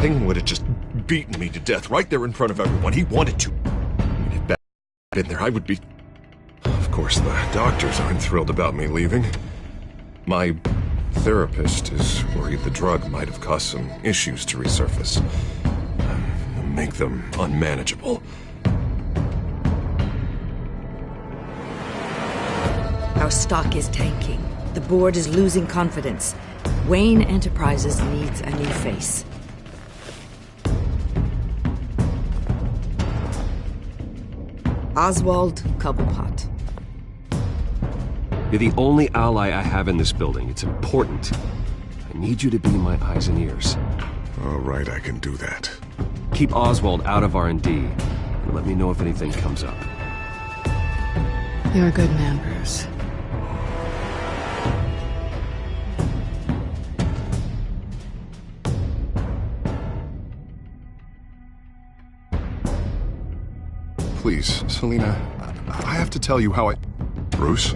anything, would have just beaten me to death right there in front of everyone. He wanted to. If Bat had been there, I would be... Of course, the doctors aren't thrilled about me leaving. My therapist is worried the drug might have caused some issues to resurface. Make them unmanageable. Our stock is tanking. The board is losing confidence. Wayne Enterprises needs a new face. Oswald Cobblepot. You're the only ally I have in this building. It's important. I need you to be my eyes and ears. All right, I can do that. Keep Oswald out of R&D, and let me know if anything comes up. You're a good man, Bruce. Please, Selina, I have to tell you how I... Bruce?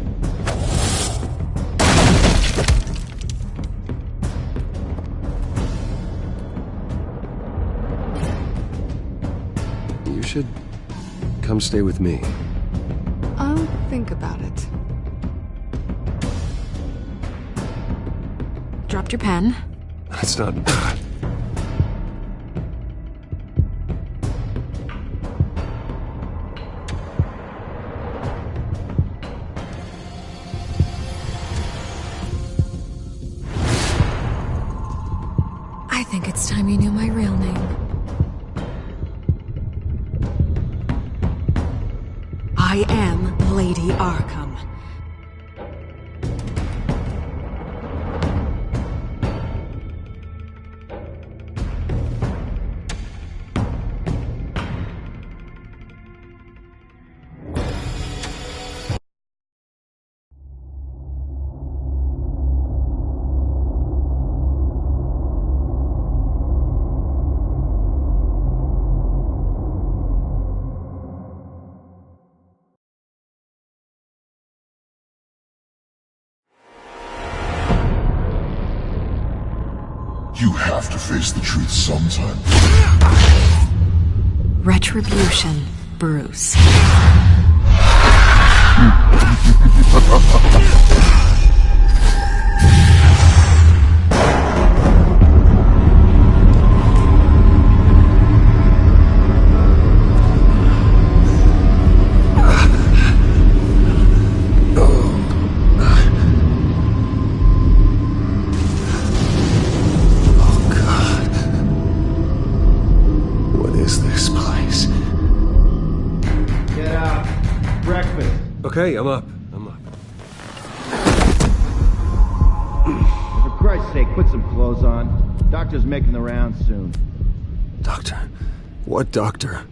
You should come stay with me. I'll think about it. Dropped your pen. That's not... I think it's time you knew my real name. I am Lady Arkham. You have to face the truth sometime. Retribution, Bruce. Okay, I'm up. For Christ's sake, put some clothes on. Doctor's making the rounds soon. Doctor? What doctor?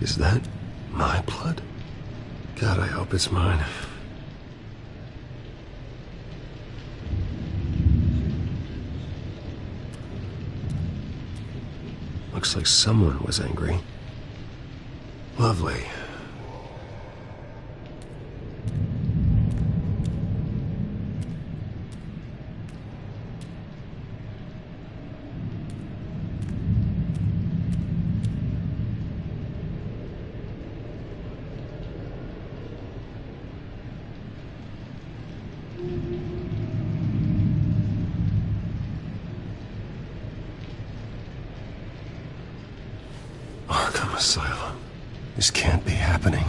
Is that my blood? God, I hope it's mine. Looks like someone was angry. Lovely. Arkham Asylum. This can't be happening.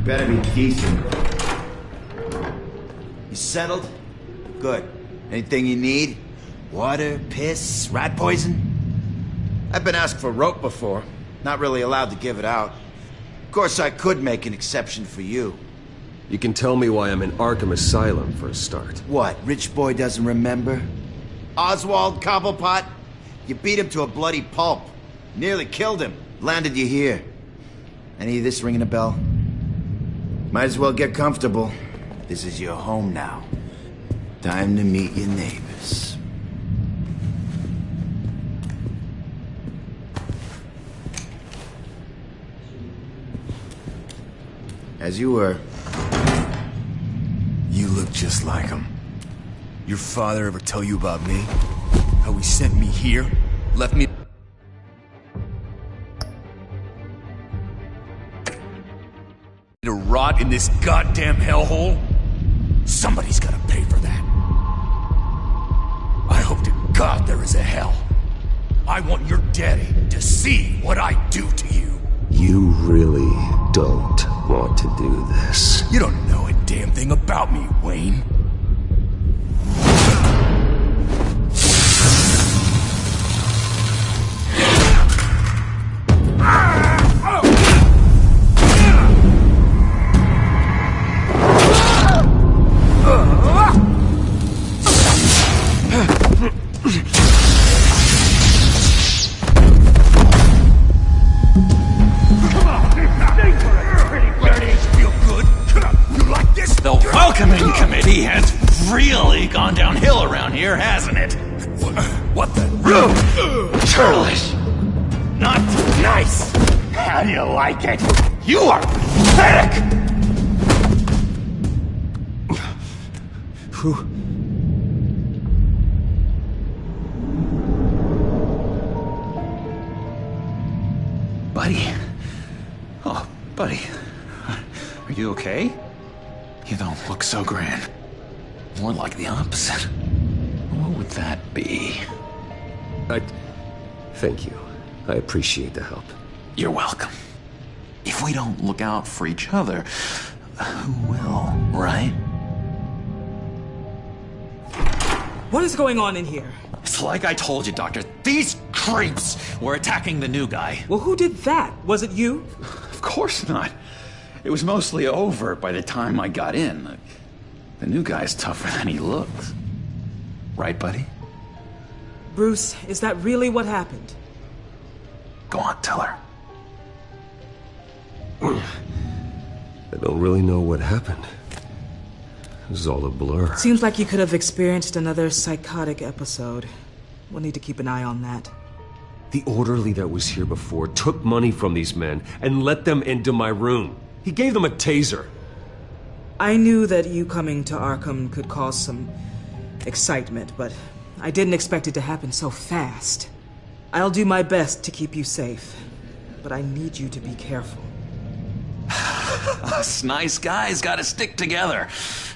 Better be decent. You settled? Good. Anything you need? Water, piss, rat poison? I've been asked for rope before. Not really allowed to give it out. Of course, I could make an exception for you. You can tell me why I'm in Arkham Asylum for a start. What, rich boy doesn't remember? Oswald Cobblepot? You beat him to a bloody pulp. Nearly killed him. Landed you here. Any of this ringing a bell? Might as well get comfortable. This is your home now. Time to meet your neighbors. As you were. You look just like him. Your father ever tell you about me? How he sent me here? Left me... to rot in this goddamn hellhole? Somebody's gotta pay for that. I hope to God there is a hell. I want your daddy to see what I do to you. You really don't want to do this. You don't know a damn thing about me, Wayne. Gone downhill around here, hasn't it? What the? Churlish! Not nice! How do you like it? You are pathetic! Buddy? Oh, buddy. Are you okay? You don't look so grand. More like the opposite. What would that be? Thank you. I appreciate the help. You're welcome. If we don't look out for each other, who will, right? What is going on in here? It's like I told you, Doctor. These creeps were attacking the new guy. Well, who did that? Was it you? Of course not. It was mostly over by the time I got in. The new guy's tougher than he looks. Right, buddy? Bruce, is that really what happened? Go on, tell her. I don't really know what happened. It was all a blur. Seems like you could have experienced another psychotic episode. We'll need to keep an eye on that. The orderly that was here before took money from these men and let them into my room. He gave them a taser. I knew that you coming to Arkham could cause some excitement, but I didn't expect it to happen so fast. I'll do my best to keep you safe, but I need you to be careful. Us nice guys gotta stick together.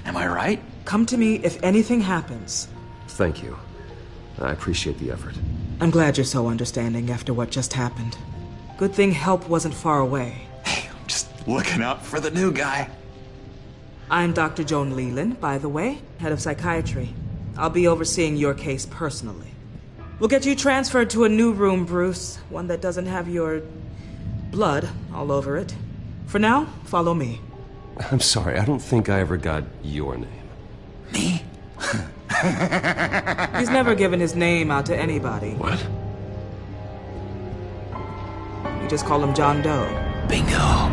Am I right? Come to me if anything happens. Thank you. I appreciate the effort. I'm glad you're so understanding after what just happened. Good thing help wasn't far away. Hey, I'm just looking out for the new guy. I'm Dr. Joan Leland, by the way, head of psychiatry. I'll be overseeing your case personally. We'll get you transferred to a new room, Bruce. One that doesn't have your blood all over it. For now, follow me. I'm sorry, I don't think I ever got your name. Me? He's never given his name out to anybody. What? You just call him John Doe. Bingo.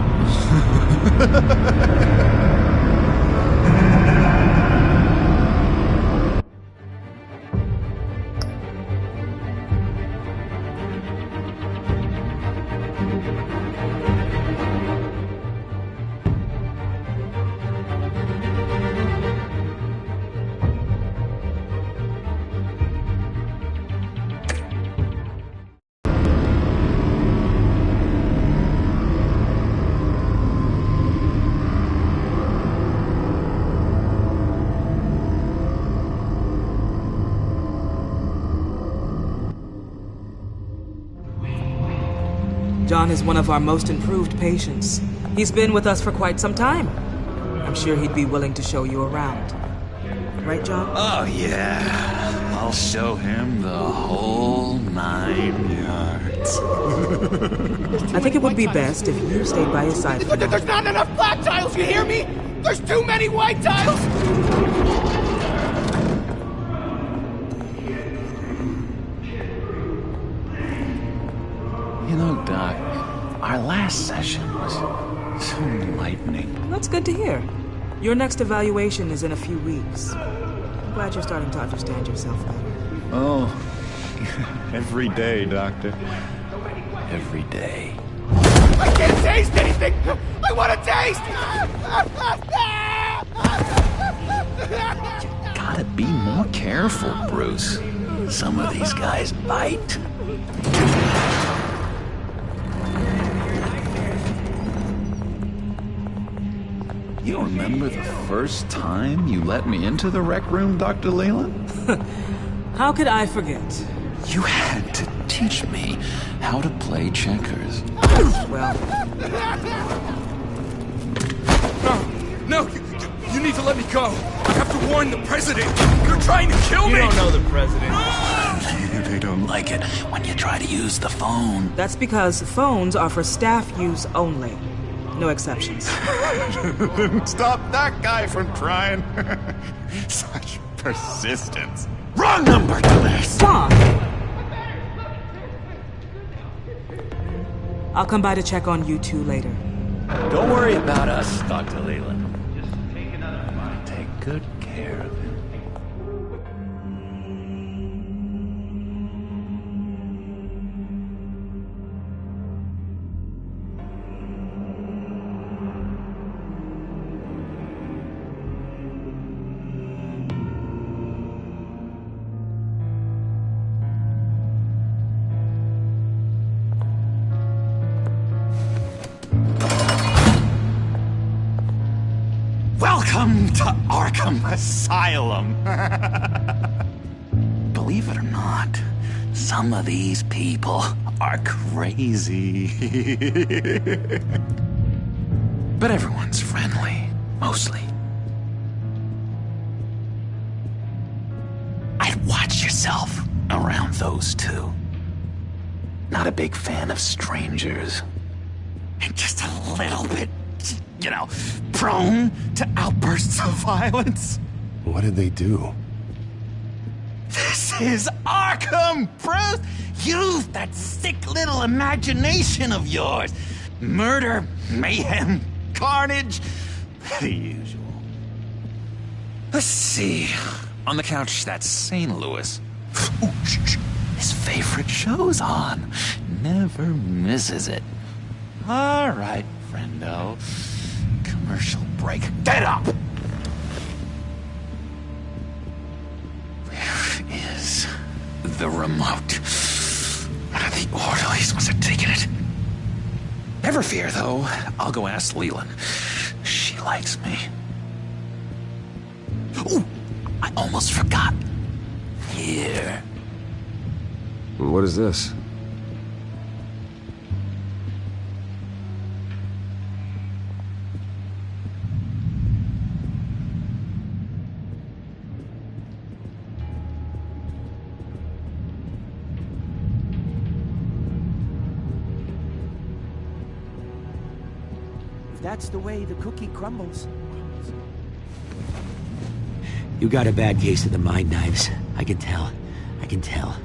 John is one of our most improved patients. He's been with us for quite some time. I'm sure he'd be willing to show you around. Right, John? Oh, yeah. I'll show him the whole 9 yards. I think it would be best if you stayed by his side. There's not enough black tiles, you hear me? There's too many white tiles! You know, Doc, our last session was so enlightening. That's good to hear. Your next evaluation is in a few weeks. I'm glad you're starting to understand yourself better. Oh, every day, Doctor. Every day. I can't taste anything! I want to taste! Gotta be more careful, Bruce. Some of these guys bite. You remember the first time you let me into the rec room, Dr. Leland? How could I forget? You had to teach me how to play checkers. Well, No, you need to let me go. I have to warn the president. You're trying to kill me. You don't know the president. They don't like it when you try to use the phone. that's because phones are for staff use only. No exceptions. Stop that guy from trying. Such persistence. Wrong number to this. Come on! I'll come by to check on you two later. Don't worry about us, Dr. Leland. Just take another one. Take good care of him. Welcome to Arkham Asylum. Believe it or not, some of these people are crazy. But everyone's friendly, mostly. I'd watch yourself around those two. Not a big fan of strangers. And just a little bit, you know, prone to outbursts of violence. What did they do? This is Arkham, Bruce! Use that sick little imagination of yours. Murder, mayhem, carnage, the usual. Let's see. On the couch, that's St. Louis. Ooh, shh. His favorite show's on. Never misses it. All right, friendo. Commercial break. Get up! Where is the remote? One of the orderlies must have taken it. Never fear, though. I'll go ask Leland. She likes me. Ooh, I almost forgot. Here. What is this? That's the way the cookie crumbles. You got a bad case of the mind knives. I can tell. I can tell.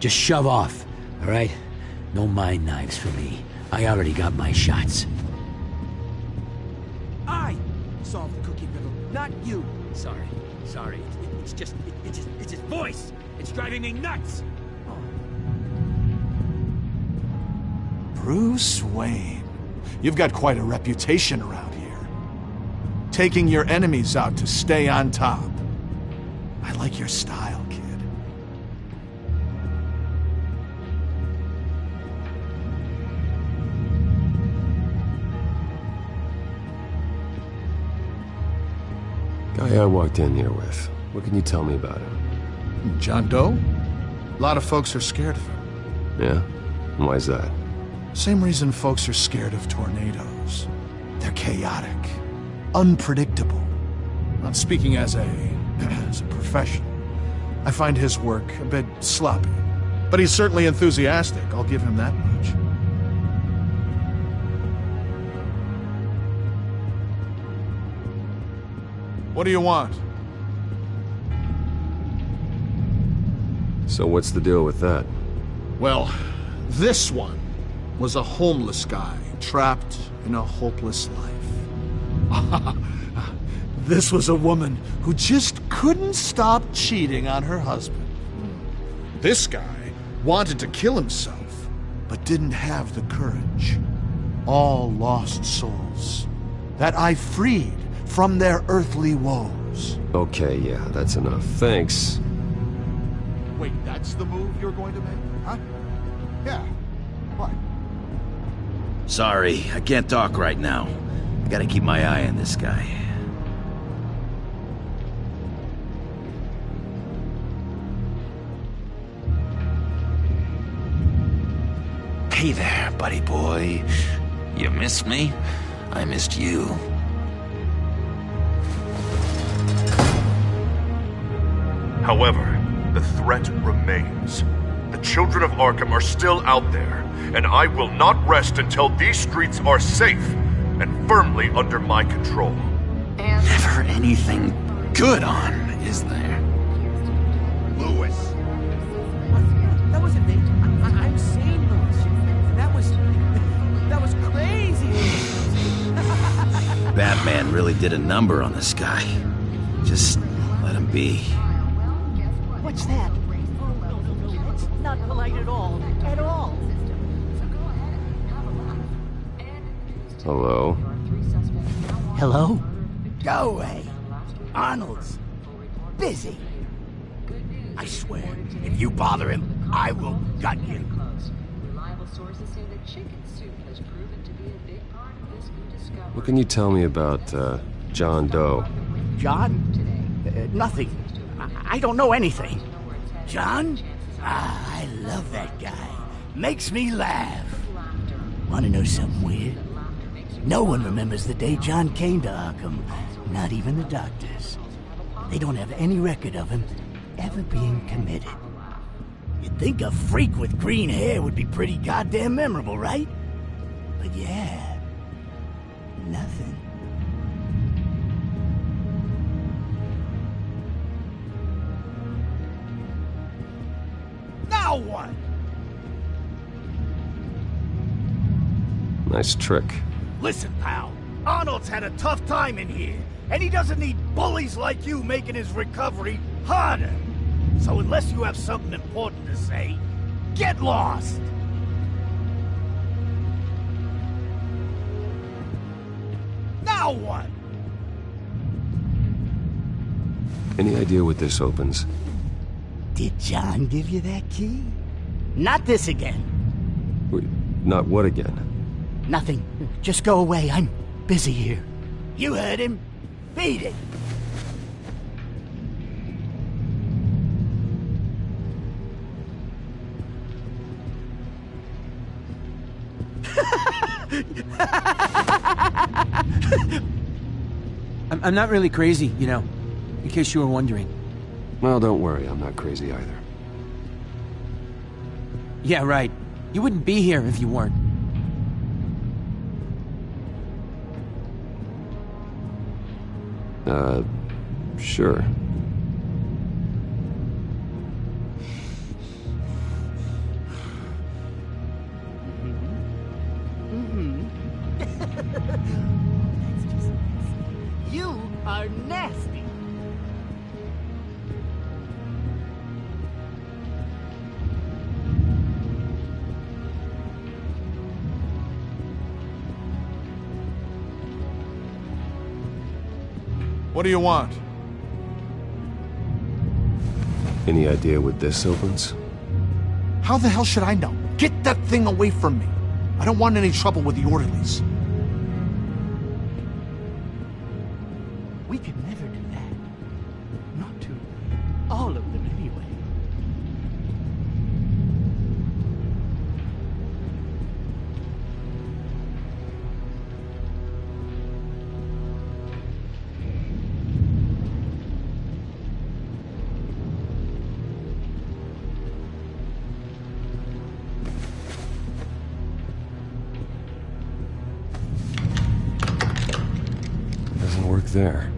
Just shove off, all right? No mind knives for me. I already got my shots. I solved the cookie riddle, not you. Sorry. It's his voice. It's driving me nuts. Bruce Wayne. You've got quite a reputation around here. Taking your enemies out to stay on top. I like your style, kid. Guy I walked in here with. What can you tell me about him? John Doe? A lot of folks are scared of him. Yeah? And why's that? Same reason folks are scared of tornadoes. They're chaotic, unpredictable. I'm speaking as a professional. I find his work a bit sloppy. But he's certainly enthusiastic, I'll give him that much. What do you want? So what's the deal with that? Well, this one was a homeless guy trapped in a hopeless life. This was a woman who just couldn't stop cheating on her husband. This guy wanted to kill himself, but didn't have the courage. All lost souls that I freed from their earthly woes. Okay, yeah, that's enough. Thanks. Wait, that's the move you're going to make? Huh? Yeah. What? Sorry, I can't talk right now. I gotta keep my eye on this guy. Hey there, buddy boy. You missed me? I missed you. However, the threat remains. The children of Arkham are still out there, and I will not rest until these streets are safe and firmly under my control. Never anything good on, is there? Lewis! That wasn't me. I'm sane, Lewis. That was crazy. Batman really did a number on this guy. Just let him be. What's that? It's not polite at all. At all. Hello? Hello? Go away. Arnold's busy. I swear, if you bother him, I will gut you. What can you tell me about, John Doe? John? Nothing. I don't know anything. John? I love that guy. Makes me laugh. Want to know something weird? No one remembers the day John came to Arkham. Not even the doctors. They don't have any record of him ever being committed. You'd think a freak with green hair would be pretty goddamn memorable, right? But yeah, nothing. Now what? Nice trick. Listen, pal. Arnold's had a tough time in here, and he doesn't need bullies like you making his recovery harder. So unless you have something important to say, get lost! Now what? Any idea what this opens? Did John give you that key? Not this again. Wait, not what again? Nothing. Just go away. I'm busy here. You heard him. Beat it. I'm not really crazy, you know, in case you were wondering. Well, don't worry, I'm not crazy either. Yeah, right. You wouldn't be here if you weren't. Sure. You are nasty. What do you want? Any idea what this opens? How the hell should I know? Get that thing away from me. I don't want any trouble with the orderlies. We could never do that. Not to all of them, anyway. Doesn't work there.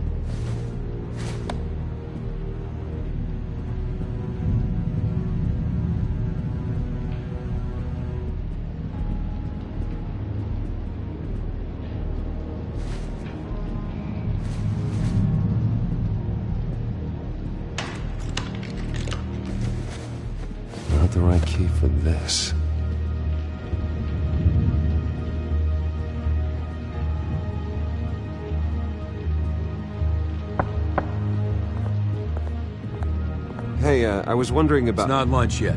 Not the right key for this. Hey, I was wondering about... It's not lunch yet.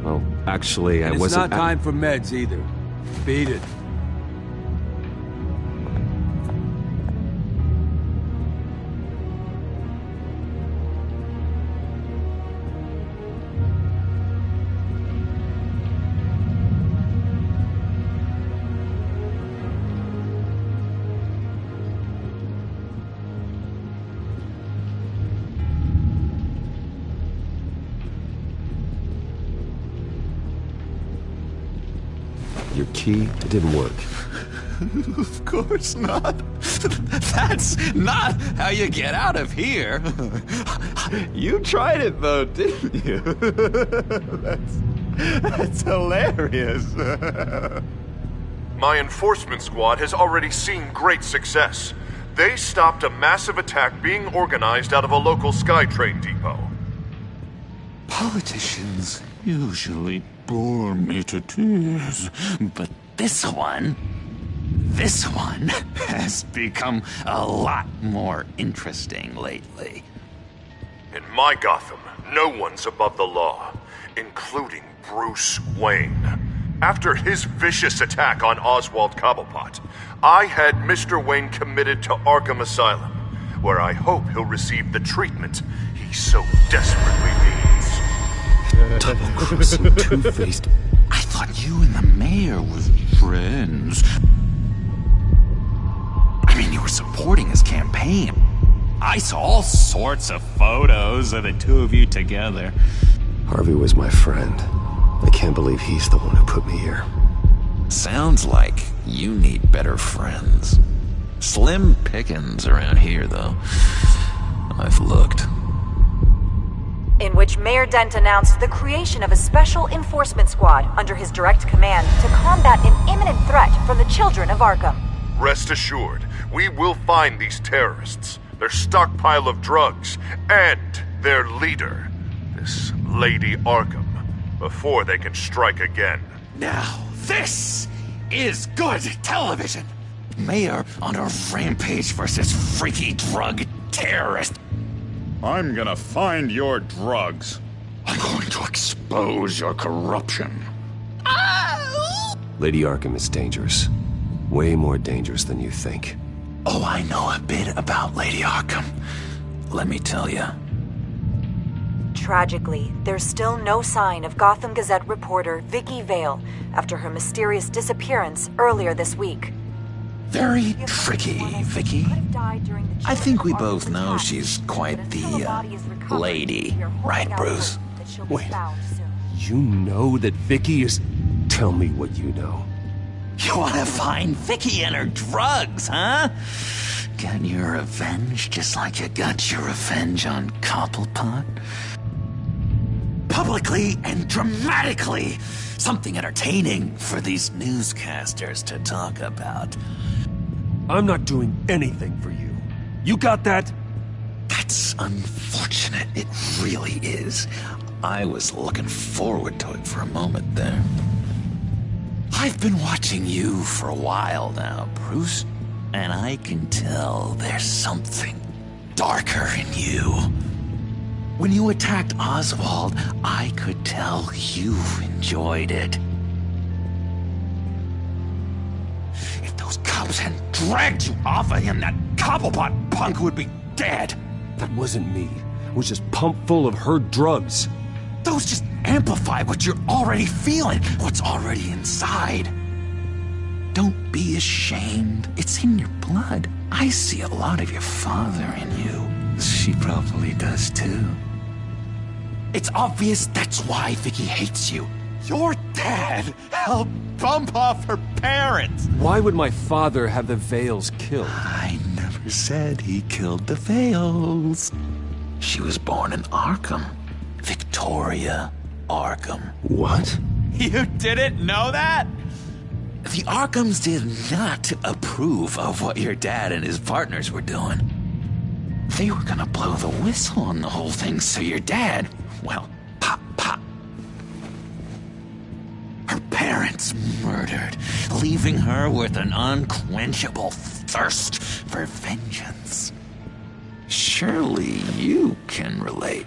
Well, actually, I And wasn't... it's not time for meds either. Beat it. Your key, it didn't work. Of course not. That's not how you get out of here. You tried it though, didn't you? That's hilarious. My enforcement squad has already seen great success. They stopped a massive attack being organized out of a local SkyTrain depot. Politicians usually bore me to tears, but this one has become a lot more interesting lately. In my Gotham, no one's above the law, including Bruce Wayne. After his vicious attack on Oswald Cobblepot, I had Mr. Wayne committed to Arkham Asylum, where I hope he'll receive the treatment he so desperately needs. Double-crossing, two-faced... I thought you and the mayor were friends. I mean, you were supporting his campaign. I saw all sorts of photos of the two of you together. Harvey was my friend. I can't believe he's the one who put me here. Sounds like you need better friends. Slim pickings around here, though. I've looked. In which Mayor Dent announced the creation of a special enforcement squad under his direct command to combat an imminent threat from the children of Arkham. Rest assured, we will find these terrorists, their stockpile of drugs, and their leader, this Lady Arkham, before they can strike again. Now, this is good television! Mayor on a rampage versus freaky drug terrorist. I'm gonna find your drugs. I'm going to expose your corruption. Lady Arkham is dangerous. Way more dangerous than you think. Oh, I know a bit about Lady Arkham. Let me tell you. Tragically, there's still no sign of Gotham Gazette reporter Vicky Vale after her mysterious disappearance earlier this week. Very tricky, Vicky. I think we both know she's quite the, lady, right, Bruce? Wait, you know that Vicky is... Tell me what you know. You want to find Vicky and her drugs, huh? Get your revenge just like you got your revenge on Cobblepot? Publicly and dramatically! Something entertaining for these newscasters to talk about. I'm not doing anything for you. You got that? That's unfortunate. It really is. I was looking forward to it for a moment there. I've been watching you for a while now, Bruce, and I can tell there's something darker in you. When you attacked Oswald, I could tell you enjoyed it. If those cops hadn't dragged you off of him, that Cobblepot punk would be dead. That wasn't me. It was just pumped full of her drugs. Those just amplify what you're already feeling, what's already inside. Don't be ashamed. It's in your blood. I see a lot of your father in you. She probably does too. It's obvious that's why Vicky hates you. Your dad helped bump off her parents. Why would my father have the Vales killed? I never said he killed the Vales. She was born in Arkham. Victoria Arkham. What? You didn't know that? The Arkhams did not approve of what your dad and his partners were doing. They were gonna blow the whistle on the whole thing, so your dad, well, pop. Her parents murdered, leaving her with an unquenchable thirst for vengeance. Surely you can relate.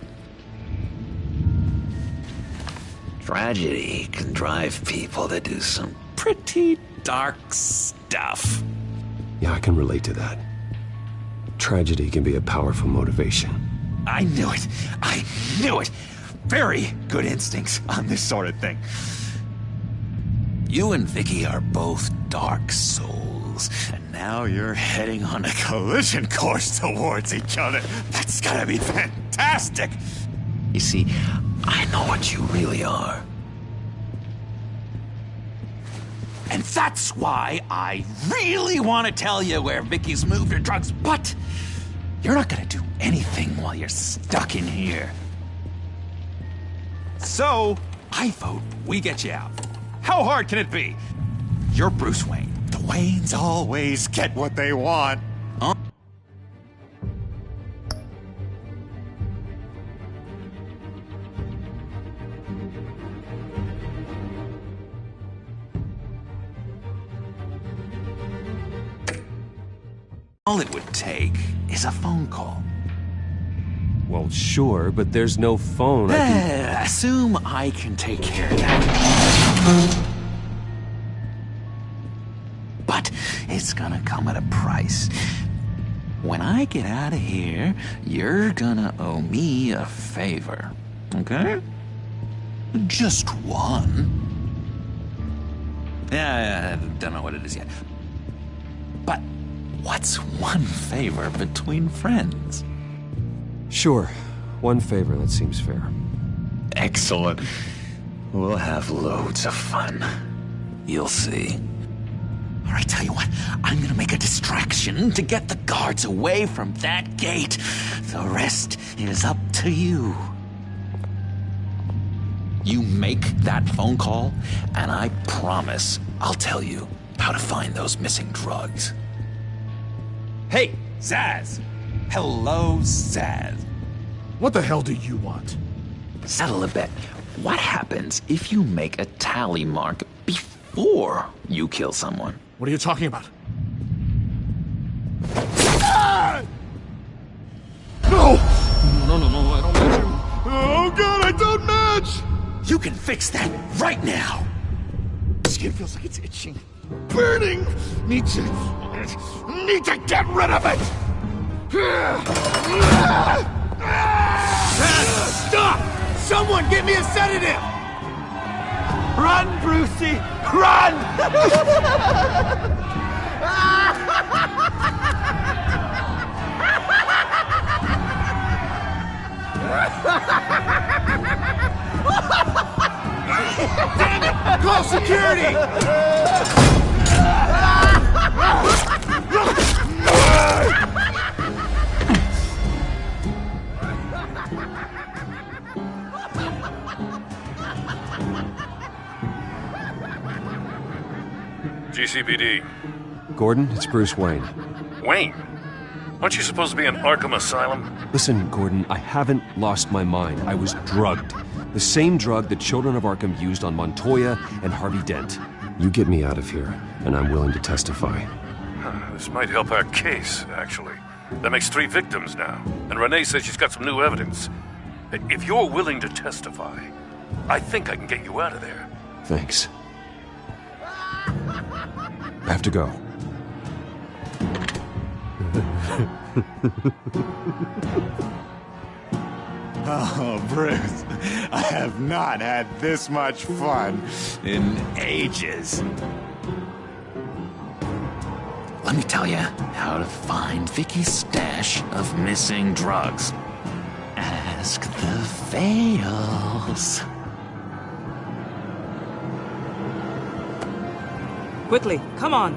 Tragedy can drive people to do some pretty dark stuff. Yeah, I can relate to that. Tragedy can be a powerful motivation. I knew it. I knew it. Very good instincts on this sort of thing. You and Vicky are both dark souls, and now you're heading on a collision course towards each other. That's gotta be fantastic. You see, I know what you really are. And that's why I really want to tell you where Vicky's moved her drugs, but you're not gonna do anything while you're stuck in here. So, I vote we get you out. How hard can it be? You're Bruce Wayne. The Waynes always get what they want. Huh? All it would take is a phone call. Well, sure, but there's no phone. Assume I can take care of that. But it's gonna come at a price. When I get out of here, you're gonna owe me a favor, okay? Just one. Yeah, I don't know what it is yet. But what's one favor between friends? Sure. One favor, that seems fair. Excellent. We'll have loads of fun. You'll see. All right, tell you what. I'm gonna make a distraction to get the guards away from that gate. The rest is up to you. You make that phone call, and I promise I'll tell you how to find those missing drugs. Hey, Zaz! Hello, Zaz. What the hell do you want? Settle a bet. What happens if you make a tally mark before you kill someone? What are you talking about? No! No, I don't match him. Oh god, I don't match! You can fix that right now! Skin feels like it's itching. Burning! Need to get rid of it! Stop! Someone get me a sedative! Run, Brucey! Run! Damn it! Call security! GCPD. Gordon, it's Bruce Wayne. Wayne? Aren't you supposed to be in Arkham Asylum? Listen, Gordon, I haven't lost my mind. I was drugged. The same drug the children of Arkham used on Montoya and Harvey Dent. You get me out of here, and I'm willing to testify. This might help our case, actually. That makes 3 victims now, and Renee says she's got some new evidence. If you're willing to testify, I think I can get you out of there. Thanks. I have to go. Oh, Bruce, I have not had this much fun in ages. Let me tell you how to find Vicky's stash of missing drugs. Ask the Fails. Quickly, come on.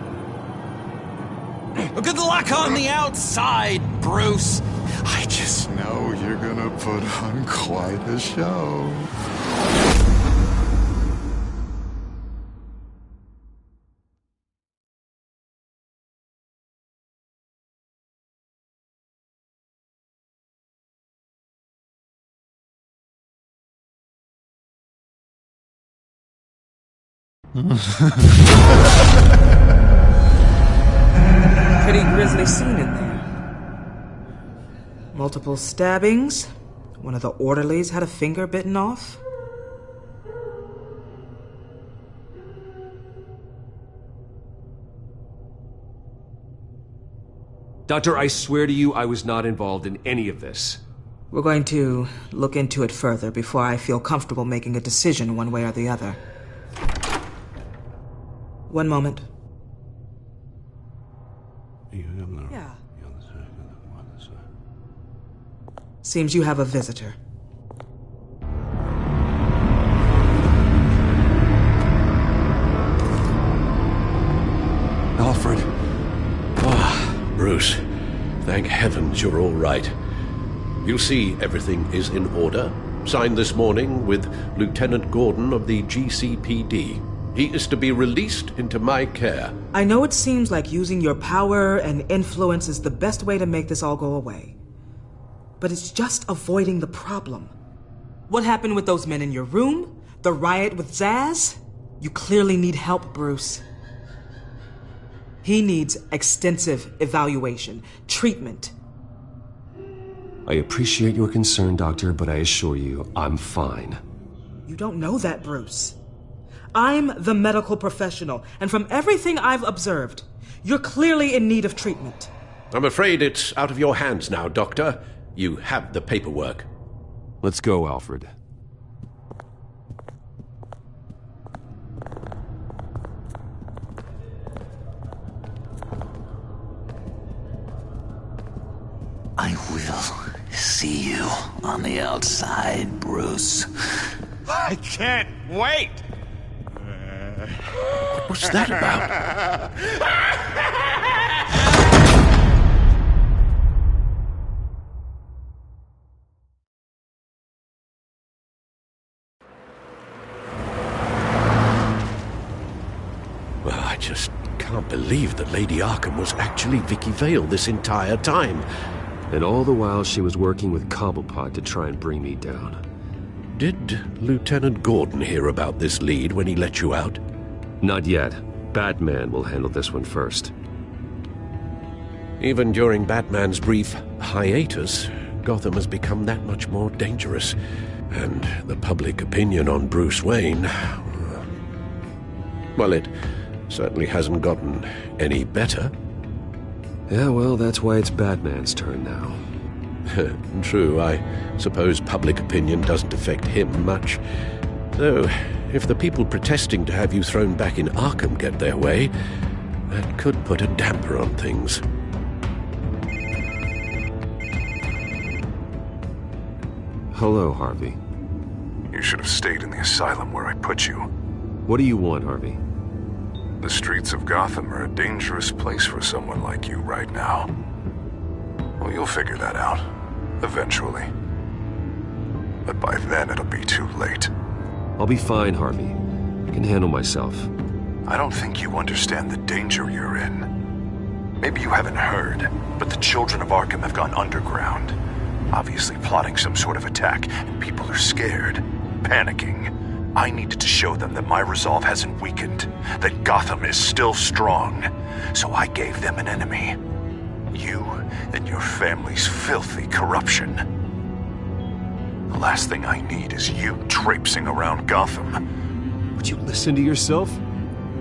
Good luck on the outside, Bruce. I just know you're gonna put on quite a show. Pretty grisly scene in there. Multiple stabbings. One of the orderlies had a finger bitten off. Doctor, I swear to you, I was not involved in any of this. We're going to look into it further before I feel comfortable making a decision one way or the other. One moment. Yeah. Seems you have a visitor. Alfred. Ah, Bruce. Thank heavens you're all right. You'll see everything is in order. Signed this morning with Lieutenant Gordon of the GCPD. He is to be released into my care. I know it seems like using your power and influence is the best way to make this all go away. But it's just avoiding the problem. What happened with those men in your room? The riot with Zaz? You clearly need help, Bruce. He needs extensive evaluation, treatment. I appreciate your concern, Doctor, but I assure you, I'm fine. You don't know that, Bruce. I'm the medical professional, and from everything I've observed, you're clearly in need of treatment. I'm afraid it's out of your hands now, Doctor. You have the paperwork. Let's go, Alfred. I will see you on the outside, Bruce. I can't wait! What's that about? Well, I just can't believe that Lady Arkham was actually Vicky Vale this entire time. And all the while she was working with Cobblepot to try and bring me down. Did Lieutenant Gordon hear about this lead when he let you out? Not yet. Batman will handle this one first. Even during Batman's brief hiatus, Gotham has become that much more dangerous. And the public opinion on Bruce Wayne... well, it certainly hasn't gotten any better. Yeah, well, that's why it's Batman's turn now. True, I suppose public opinion doesn't affect him much. Though, if the people protesting to have you thrown back in Arkham get their way, that could put a damper on things. Hello, Harvey. You should have stayed in the asylum where I put you. What do you want, Harvey? The streets of Gotham are a dangerous place for someone like you right now. Well, you'll figure that out. Eventually. But by then, it'll be too late. I'll be fine, Harvey. I can handle myself. I don't think you understand the danger you're in. Maybe you haven't heard, but the children of Arkham have gone underground. Obviously plotting some sort of attack, and people are scared, panicking. I needed to show them that my resolve hasn't weakened, that Gotham is still strong. So I gave them an enemy. You and your family's filthy corruption. The last thing I need is you traipsing around Gotham. Would you listen to yourself?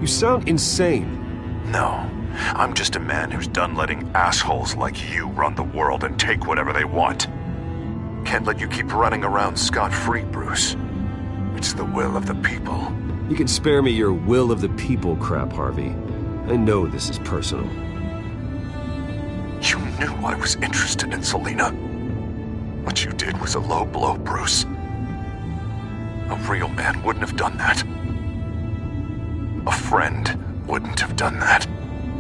You sound insane. No, I'm just a man who's done letting assholes like you run the world and take whatever they want. Can't let you keep running around scot-free, Bruce. It's the will of the people. You can spare me your will of the people crap, Harvey. I know this is personal. You knew I was interested in Selina. What you did was a low blow, Bruce. A real man wouldn't have done that. A friend wouldn't have done that.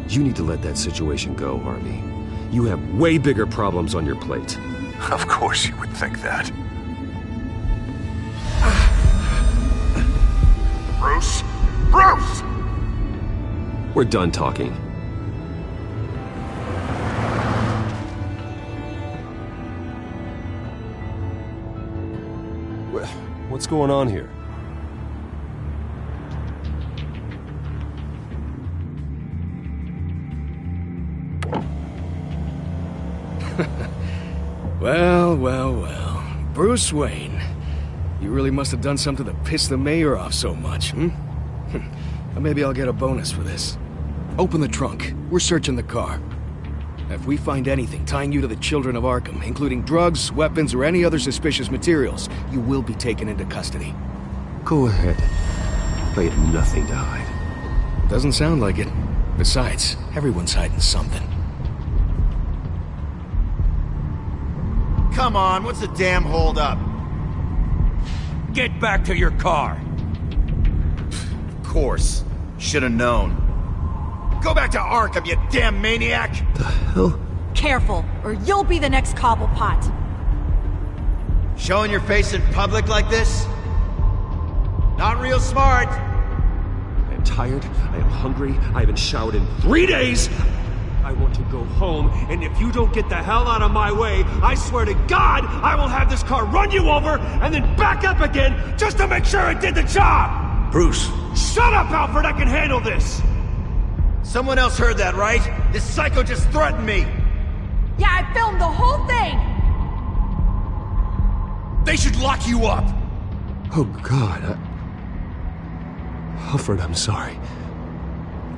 You need to let that situation go, Harvey. You have way bigger problems on your plate. Of course you would think that. Bruce? Bruce! We're done talking. What's going on here? Well. Bruce Wayne. You really must have done something to piss the mayor off so much, hmm? Maybe I'll get a bonus for this. Open the trunk. We're searching the car. If we find anything tying you to the children of Arkham, including drugs, weapons, or any other suspicious materials, you will be taken into custody. Go ahead. I have nothing to hide. Doesn't sound like it. Besides, everyone's hiding something. Come on, what's the damn holdup? Get back to your car. Of course. Should've known. Go back to Arkham, you damn maniac! The hell? Careful, or you'll be the next Cobblepot. Showing your face in public like this? Not real smart. I am tired, I am hungry, I haven't showered in 3 days! I want to go home, and if you don't get the hell out of my way, I swear to God, I will have this car run you over, and then back up again, just to make sure it did the job! Bruce! Shut up, Alfred, I can handle this! Someone else heard that, right? This psycho just threatened me! Yeah, I filmed the whole thing! They should lock you up! Oh, God, Alfred, I'm sorry.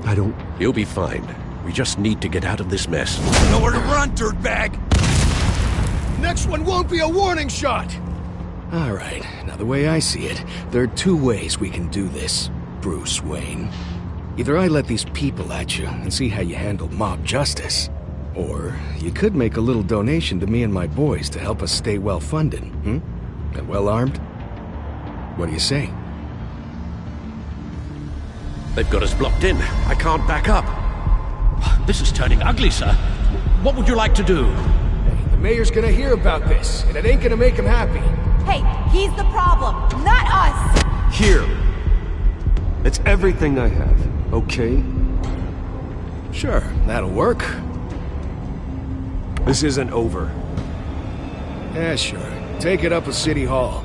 I don't... You'll be fine. We just need to get out of this mess. Nowhere to run, dirtbag! Next one won't be a warning shot! Alright, now the way I see it, there are two ways we can do this, Bruce Wayne. Either I let these people at you and see how you handle mob justice, or you could make a little donation to me and my boys to help us stay well-funded, and well-armed? What do you say? They've got us blocked in. I can't back up. This is turning ugly, sir. What would you like to do? Hey, the mayor's gonna hear about this, and it ain't gonna make him happy. Hey, he's the problem, not us! Here. It's everything I have, okay? Sure, that'll work. This isn't over. Yeah, sure. Take it up with City Hall.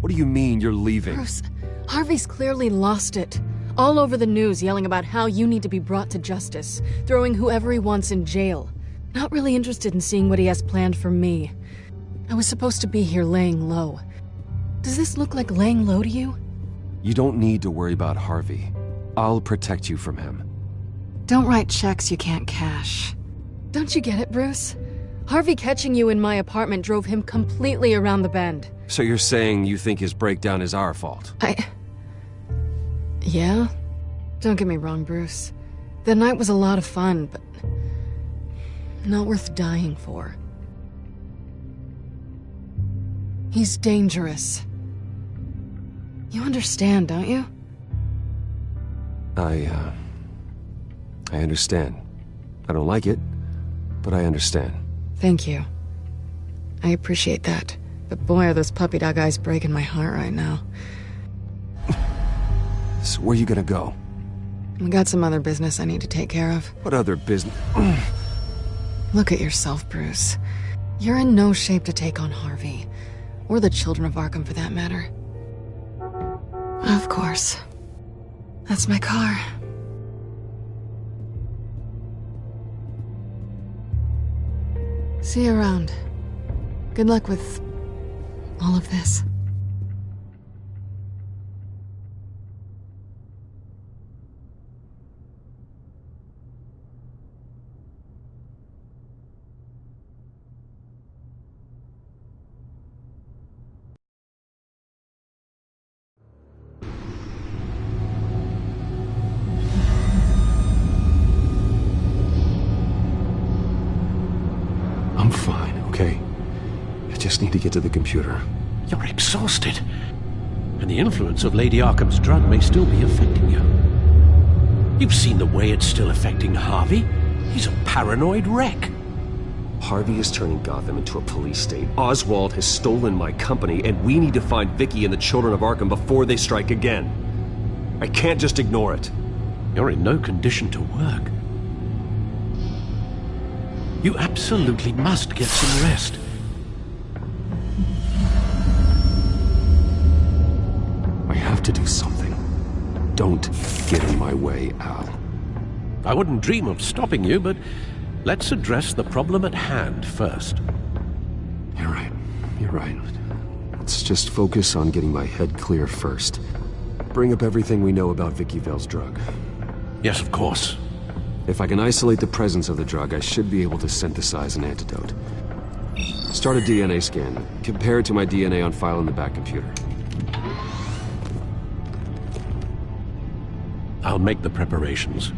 What do you mean you're leaving? Bruce, Harvey's clearly lost it. All over the news yelling about how you need to be brought to justice, throwing whoever he wants in jail. Not really interested in seeing what he has planned for me. I was supposed to be here laying low. Does this look like laying low to you? You don't need to worry about Harvey. I'll protect you from him. Don't write checks you can't cash. Don't you get it, Bruce? Harvey catching you in my apartment drove him completely around the bend. So you're saying you think his breakdown is our fault? Yeah? Don't get me wrong, Bruce. The night was a lot of fun, but not worth dying for. He's dangerous. You understand, don't you? I understand. I don't like it, but I understand. Thank you. I appreciate that. But boy, are those puppy dog eyes breaking my heart right now. So where are you gonna go? I got some other business I need to take care of. What other business? Look at yourself, Bruce. You're in no shape to take on Harvey. Or the children of Arkham, for that matter. Of course. That's my car. See you around. Good luck with all of this. I'm fine, okay? I just need to get to the computer. You're exhausted. And the influence of Lady Arkham's drug may still be affecting you. You've seen the way it's still affecting Harvey. He's a paranoid wreck. Harvey is turning Gotham into a police state. Oswald has stolen my company, and we need to find Vicky and the children of Arkham before they strike again. I can't just ignore it. You're in no condition to work. You absolutely must get some rest. I have to do something. Don't get in my way, Al. I wouldn't dream of stopping you, but let's address the problem at hand first. You're right. You're right. Let's just focus on getting my head clear first. Bring up everything we know about Vicky Vale's drug. Yes, of course. If I can isolate the presence of the drug, I should be able to synthesize an antidote. Start a DNA scan. Compare it to my DNA on file in the back computer. I'll make the preparations.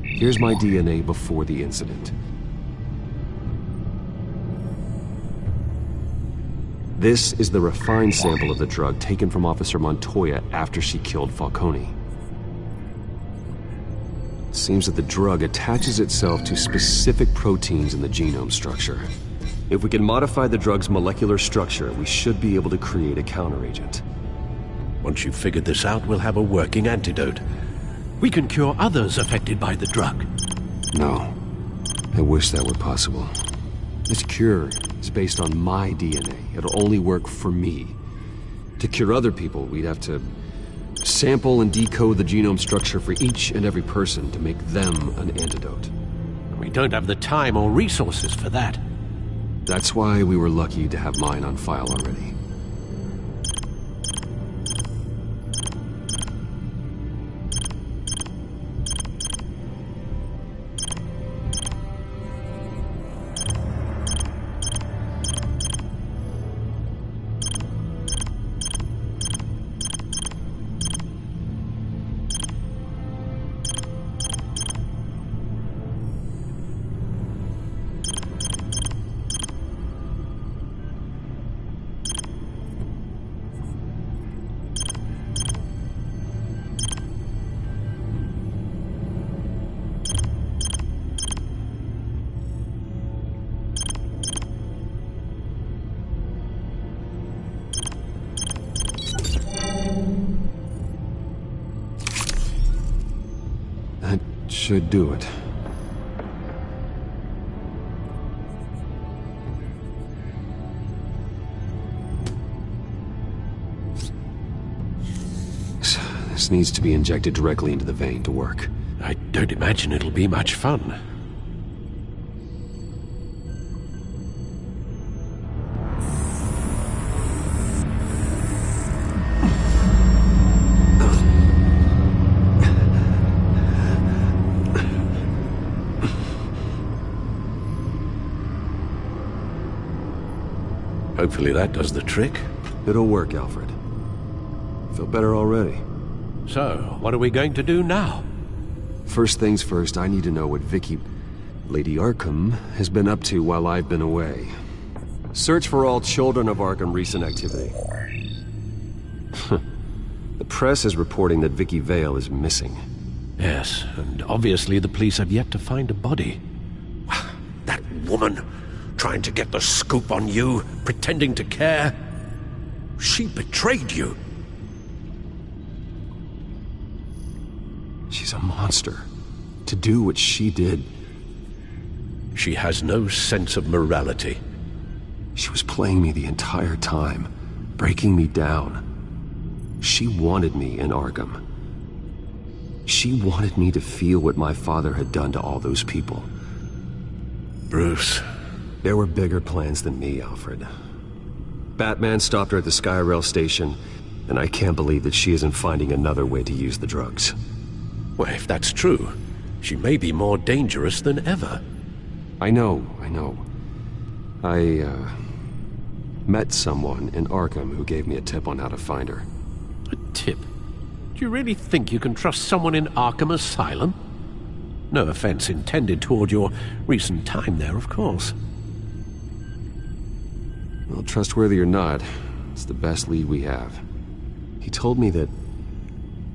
Here's my DNA before the incident. This is the refined sample of the drug taken from Officer Montoya after she killed Falcone. It seems that the drug attaches itself to specific proteins in the genome structure. If we can modify the drug's molecular structure, we should be able to create a counteragent. Once you've figured this out, we'll have a working antidote. We can cure others affected by the drug. No. I wish that were possible. This cure is based on my DNA. It'll only work for me. To cure other people, we'd have to Sample and decode the genome structure for each and every person to make them an antidote. We don't have the time or resources for that. That's why we were lucky to have mine on file already. Should do it. This needs to be injected directly into the vein to work. I don't imagine it'll be much fun. Hopefully that does the trick. It'll work, Alfred. Feel better already. So, what are we going to do now? First things first, I need to know what Lady Arkham, has been up to while I've been away. Search for all children of Arkham recent activity. The press is reporting that Vicky Vale is missing. Yes, and obviously the police have yet to find a body. That woman, trying to get the scoop on you, pretending to care. She betrayed you. She's a monster. To do what she did. She has no sense of morality. She was playing me the entire time, breaking me down. She wanted me in Arkham. She wanted me to feel what my father had done to all those people. Bruce. There were bigger plans than me, Alfred. Batman stopped her at the Skyrail station, and I can't believe that she isn't finding another way to use the drugs. Well, if that's true, she may be more dangerous than ever. I know. I met someone in Arkham who gave me a tip on how to find her. A tip? Do you really think you can trust someone in Arkham Asylum? No offense intended toward your recent time there, of course. Well, trustworthy or not, it's the best lead we have. He told me that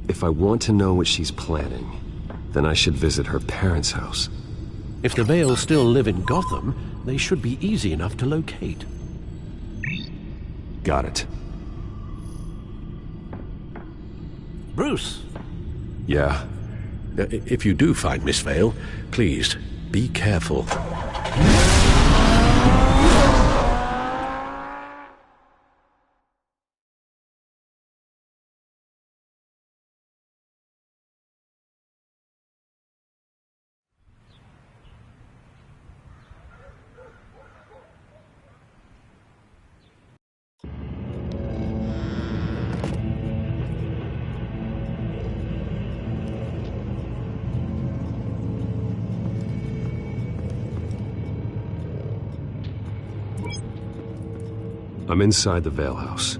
if I want to know what she's planning, then I should visit her parents' house. If the Vale still live in Gotham, they should be easy enough to locate. Got it. Bruce! Yeah? If you do find Miss Vale, please, be careful. I'm inside the Vale house.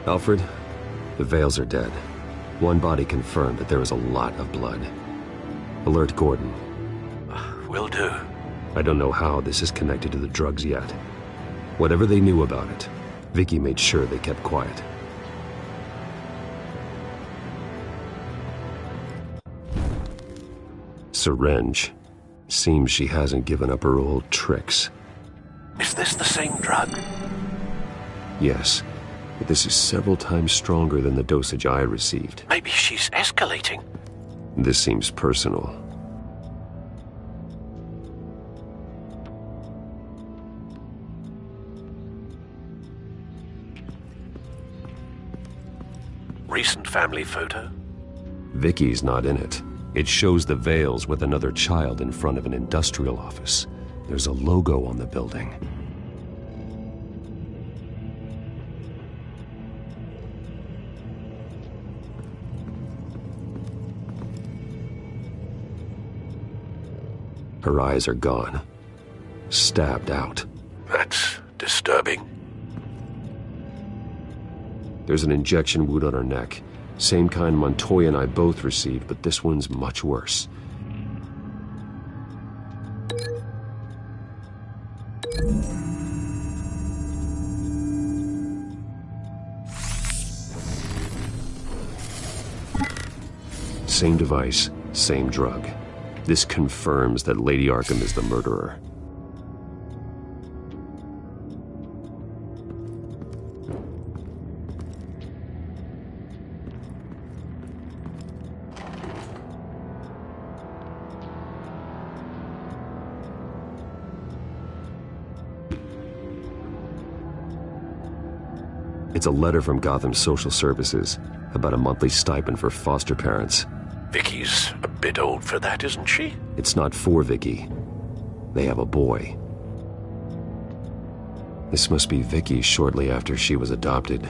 Alfred, the Vales are dead. One body confirmed that there is a lot of blood. Alert Gordon. Will do. I don't know how this is connected to the drugs yet. Whatever they knew about it, Vicky made sure they kept quiet. Syringe. Seems she hasn't given up her old tricks. Is this the same drug? Yes, but this is several times stronger than the dosage I received. Maybe she's escalating. This seems personal. Recent family photo? Vicky's not in it. It shows the Vales with another child in front of an industrial office. There's a logo on the building. Her eyes are gone. Stabbed out. That's disturbing. There's an injection wound on her neck. Same kind Montoya and I both received, but this one's much worse. Same device, same drug. This confirms that Lady Arkham is the murderer. It's a letter from Gotham Social Services about a monthly stipend for foster parents. Vicky's a bit old for that, isn't she? It's not for Vicky. They have a boy. This must be Vicky shortly after she was adopted.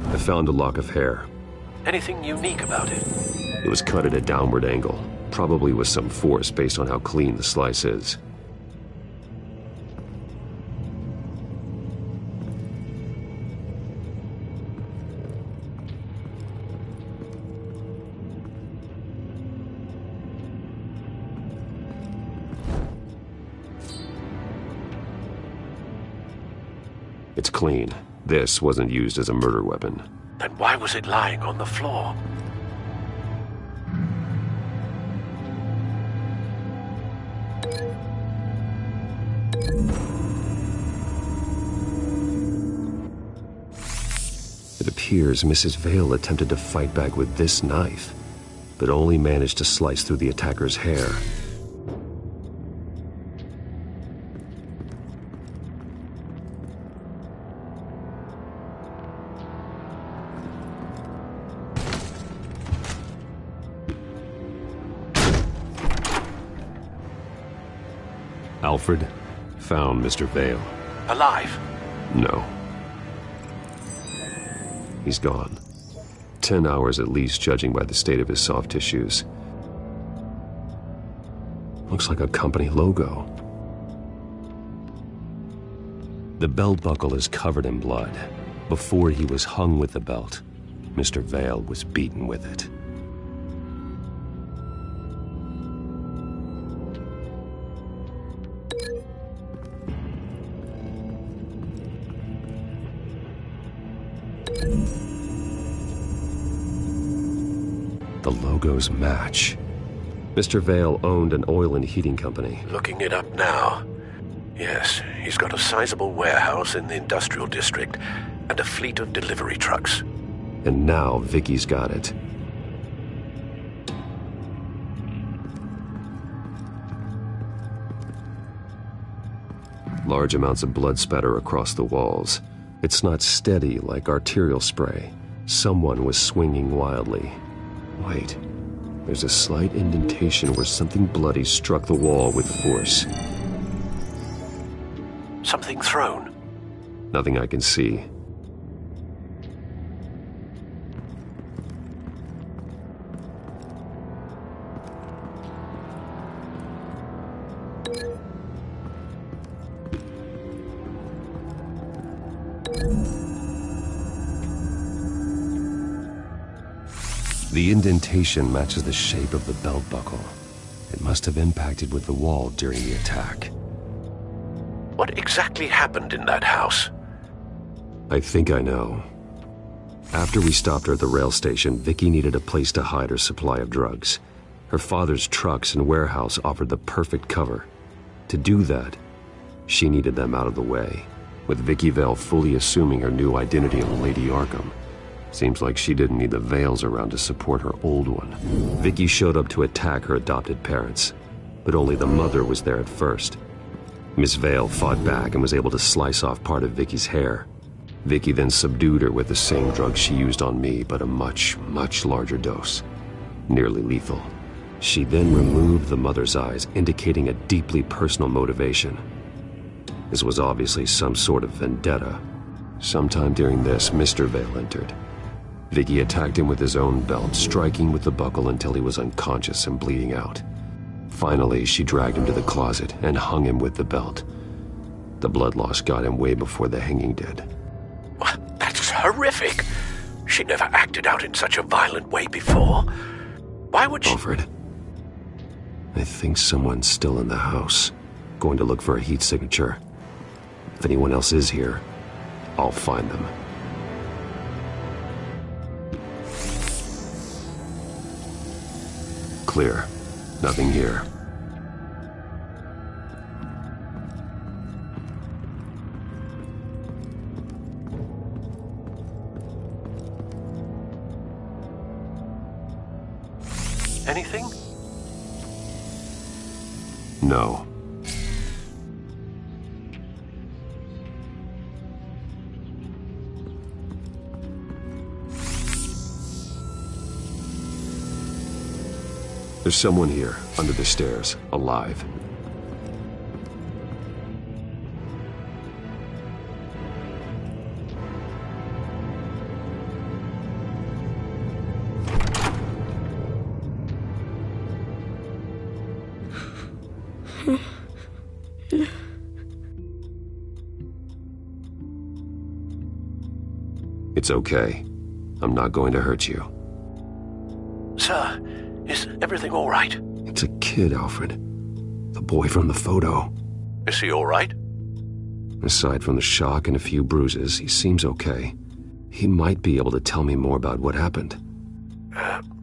I found a lock of hair. Anything unique about it? It was cut at a downward angle, probably with some force based on how clean the slice is. It's clean. This wasn't used as a murder weapon. Then why was it lying on the floor? It appears Mrs. Vale attempted to fight back with this knife, but only managed to slice through the attacker's hair. Alfred found Mr. Vale. Alive? No. He's gone. 10 hours at least, judging by the state of his soft tissues. Looks like a company logo. The belt buckle is covered in blood. Before he was hung with the belt, Mr. Vale was beaten with it. The logos match. Mr. Vale owned an oil and heating company. Looking it up now. Yes, he's got a sizable warehouse in the industrial district and a fleet of delivery trucks. And now Vicky's got it. Large amounts of blood spatter across the walls. It's not steady like arterial spray. Someone was swinging wildly. Wait, there's a slight indentation where something bloody struck the wall with force. Something thrown? Nothing I can see. The indentation matches the shape of the belt buckle. It must have impacted with the wall during the attack. What exactly happened in that house? I think I know. After we stopped her at the rail station, Vicky needed a place to hide her supply of drugs. Her father's trucks and warehouse offered the perfect cover. To do that, she needed them out of the way, with Vicky Vale fully assuming her new identity of Lady Arkham. Seems like she didn't need the Vales around to support her old one. Vicky showed up to attack her adopted parents, but only the mother was there at first. Miss Vale fought back and was able to slice off part of Vicky's hair. Vicky then subdued her with the same drug she used on me, but a much, much larger dose. Nearly lethal. She then removed the mother's eyes, indicating a deeply personal motivation. This was obviously some sort of vendetta. Sometime during this, Mr. Vale entered. Vicky attacked him with his own belt, striking with the buckle until he was unconscious and bleeding out. Finally, she dragged him to the closet and hung him with the belt. The blood loss got him way before the hanging did. That's horrific. She never acted out in such a violent way before. Why would she... Alfred, I think someone's still in the house. Going to look for a heat signature. If anyone else is here, I'll find them. Clear. Nothing here. Anything? No. There's someone here, under the stairs, alive. It's okay. I'm not going to hurt you. Sir, is everything all right? It's a kid, Alfred. The boy from the photo. Is he all right? Aside from the shock and a few bruises, he seems okay. He might be able to tell me more about what happened.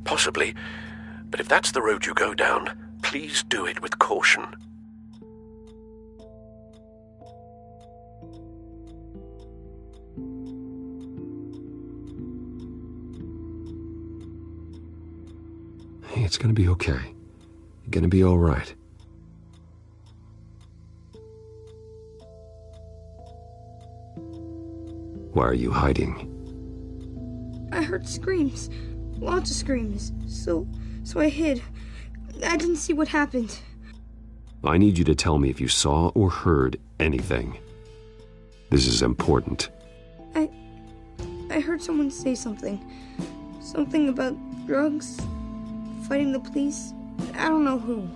Possibly. But if that's the road you go down, please do it with caution. Hey, it's gonna be okay. You're gonna be all right. Why are you hiding? I heard screams. Lots of screams. So I hid. I didn't see what happened. I need you to tell me if you saw or heard anything. This is important. I heard someone say something. Something about drugs, fighting the police. I don't know who.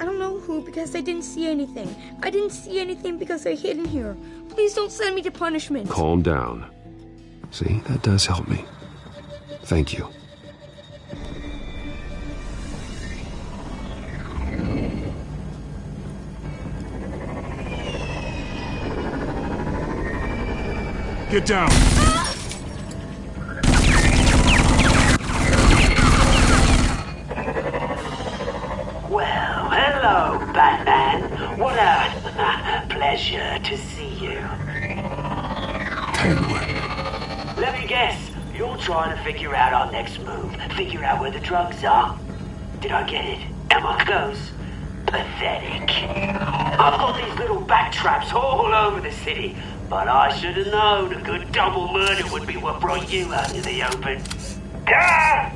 I don't know who because I didn't see anything. I didn't see anything because I hid in here. Please don't send me to punishment. Calm down. See, that does help me. Thank you. Get down. Well, hello, Batman. What a pleasure to see you. Let me guess. You're trying to figure out our next move. Figure out where the drugs are. Did I get it? Am I close? Pathetic. I've got these little bat traps all over the city, but I should have known a good double murder would be what brought you out in the open. Ah!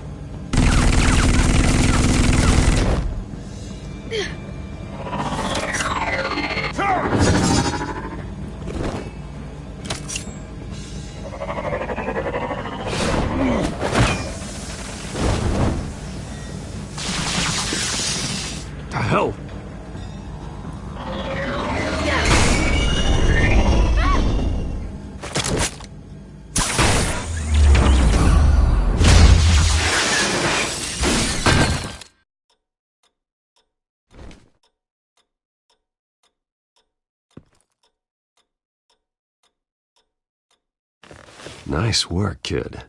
The hell? Nice work, kid.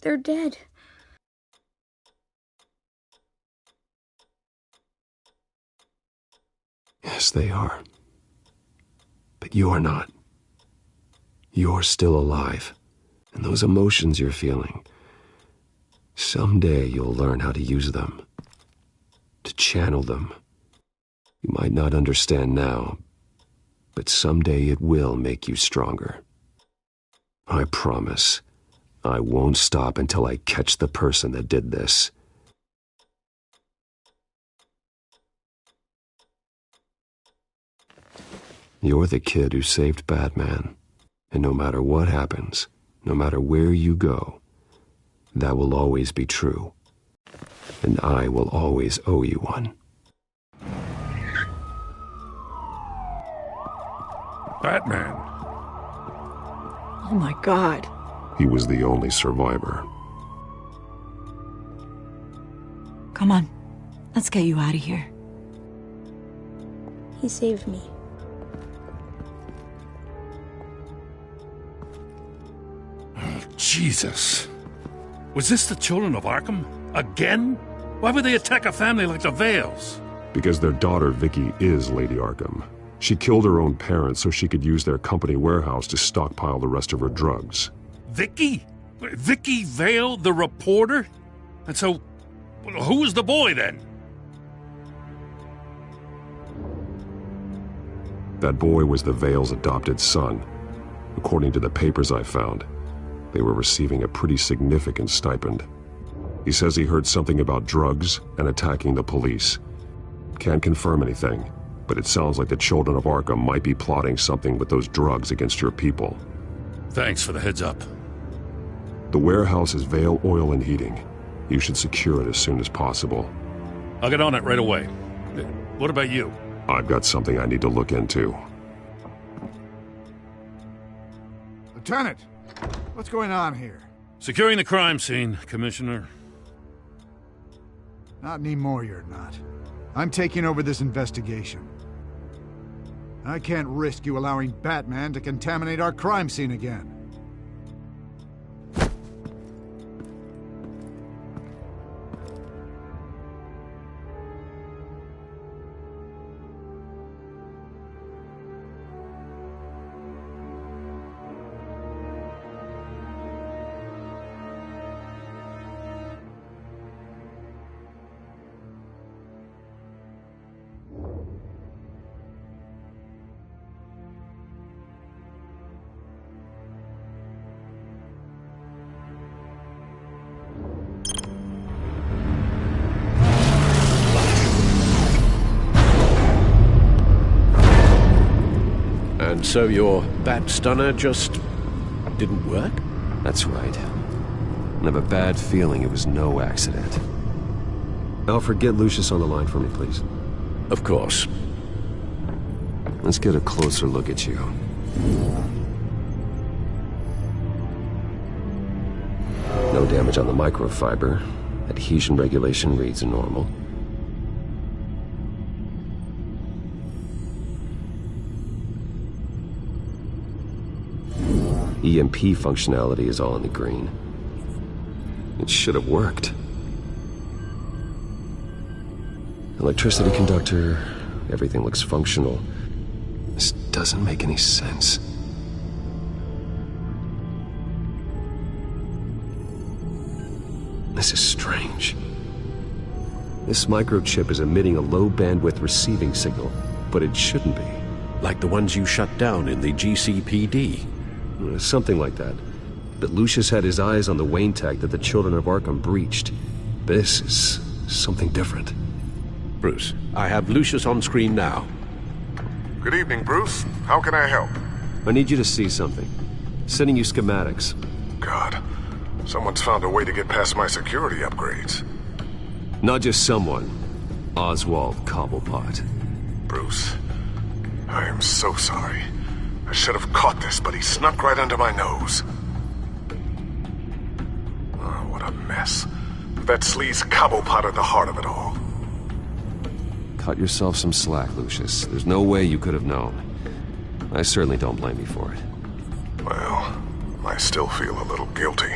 They're dead. Yes, they are. But you are not. You're still alive. And those emotions you're feeling, someday you'll learn how to use them. To channel them. You might not understand now, but someday it will make you stronger. I promise. I won't stop until I catch the person that did this. You're the kid who saved Batman, and no matter what happens, no matter where you go, that will always be true, and I will always owe you one. Batman. Oh my God. He was the only survivor. Come on, let's get you out of here. He saved me. Oh, Jesus. Was this the children of Arkham? Again? Why would they attack a family like the Vales? Because their daughter, Vicky, is Lady Arkham. She killed her own parents so she could use their company warehouse to stockpile the rest of her drugs. Vicky? Vicky Vale, the reporter? And so, who was the boy then? That boy was the Vale's adopted son. According to the papers I found, they were receiving a pretty significant stipend. He says he heard something about drugs and attacking the police. Can't confirm anything, but it sounds like the children of Arkham might be plotting something with those drugs against your people. Thanks for the heads up. The warehouse is Vale Oil and Heating. You should secure it as soon as possible. I'll get on it right away. What about you? I've got something I need to look into. Lieutenant, what's going on here? Securing the crime scene, Commissioner. Not anymore, you're not. I'm taking over this investigation. I can't risk you allowing Batman to contaminate our crime scene again. And so your bat stunner just didn't work? That's right. I have a bad feeling it was no accident. Alfred, get Lucius on the line for me, please. Of course. Let's get a closer look at you. No damage on the microfiber. Adhesion regulation reads normal. EMP functionality is all in the green. It should have worked. Electricity conductor, everything looks functional. This doesn't make any sense. This is strange. This microchip is emitting a low-bandwidth receiving signal, but it shouldn't be. Like the ones you shut down in the GCPD. Something like that. But Lucius had his eyes on the Wayne tag that the children of Arkham breached. This is something different. Bruce, I have Lucius on screen now. Good evening, Bruce. How can I help? I need you to see something. Sending you schematics. God, someone's found a way to get past my security upgrades. Not just someone. Oswald Cobblepot. Bruce, I am so sorry. I should have caught this, but he snuck right under my nose. Oh, what a mess. That sleaze Cobblepot at the heart of it all. Cut yourself some slack, Lucius. There's no way you could have known. I certainly don't blame you for it. Well, I still feel a little guilty.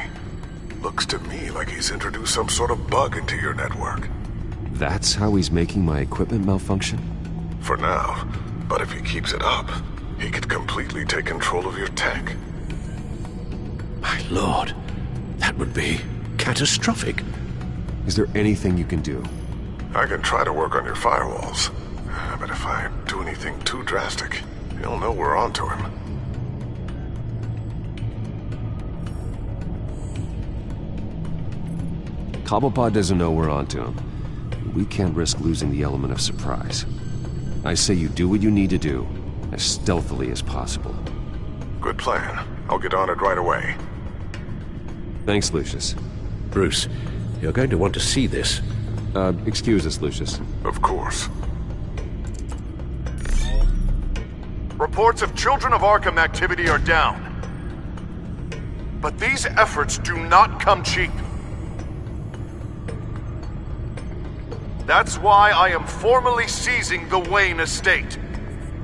Looks to me like he's introduced some sort of bug into your network. That's how he's making my equipment malfunction? For now. But if he keeps it up, he could completely take control of your tech. My lord, that would be catastrophic. Is there anything you can do? I can try to work on your firewalls. But if I do anything too drastic, he'll know we're onto him. Cobblepot doesn't know we're onto him. We can't risk losing the element of surprise. I say you do what you need to do, as stealthily as possible. Good plan. I'll get on it right away. Thanks, Lucius. Bruce, you're going to want to see this. Excuse us, Lucius. Of course. Reports of Children of Arkham activity are down. But these efforts do not come cheap. That's why I am formally seizing the Wayne estate,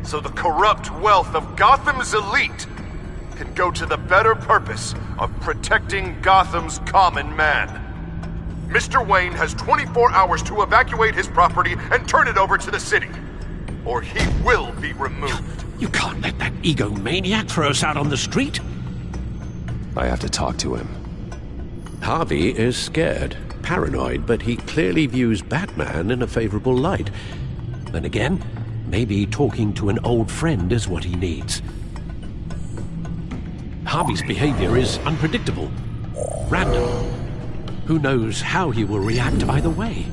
so the corrupt wealth of Gotham's elite can go to the better purpose of protecting Gotham's common man. Mr. Wayne has 24 hours to evacuate his property and turn it over to the city, or he will be removed. You can't let that egomaniac throw us out on the street. I have to talk to him. Harvey is scared, paranoid, but he clearly views Batman in a favorable light. Then again, maybe talking to an old friend is what he needs. Harvey's behavior is unpredictable, random. Who knows how he will react either way?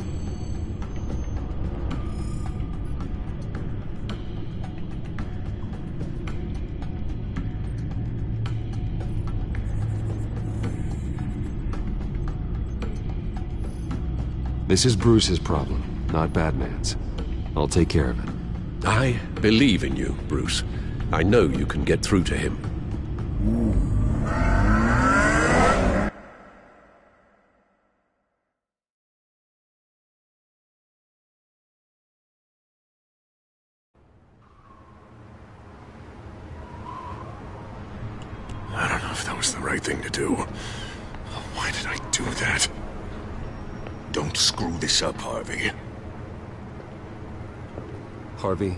This is Bruce's problem, not Batman's. I'll take care of it. I believe in you, Bruce. I know you can get through to him. I don't know if that was the right thing to do. Why did I do that? Don't screw this up, Harvey. Harvey,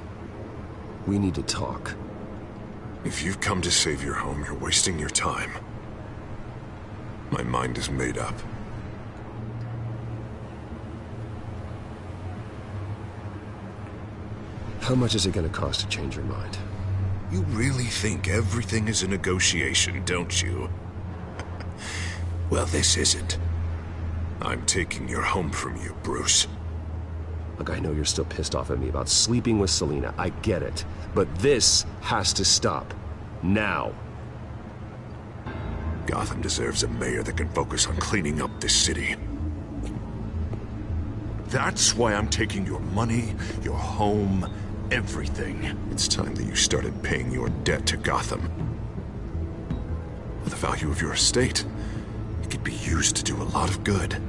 we need to talk. If you've come to save your home, you're wasting your time. My mind is made up. How much is it going to cost to change your mind? You really think everything is a negotiation, don't you? Well, this isn't. I'm taking your home from you, Bruce. Look, I know you're still pissed off at me about sleeping with Selina. I get it. But this has to stop. Now. Gotham deserves a mayor that can focus on cleaning up this city. That's why I'm taking your money, your home, everything. It's time that you started paying your debt to Gotham. For the value of your estate, it could be used to do a lot of good.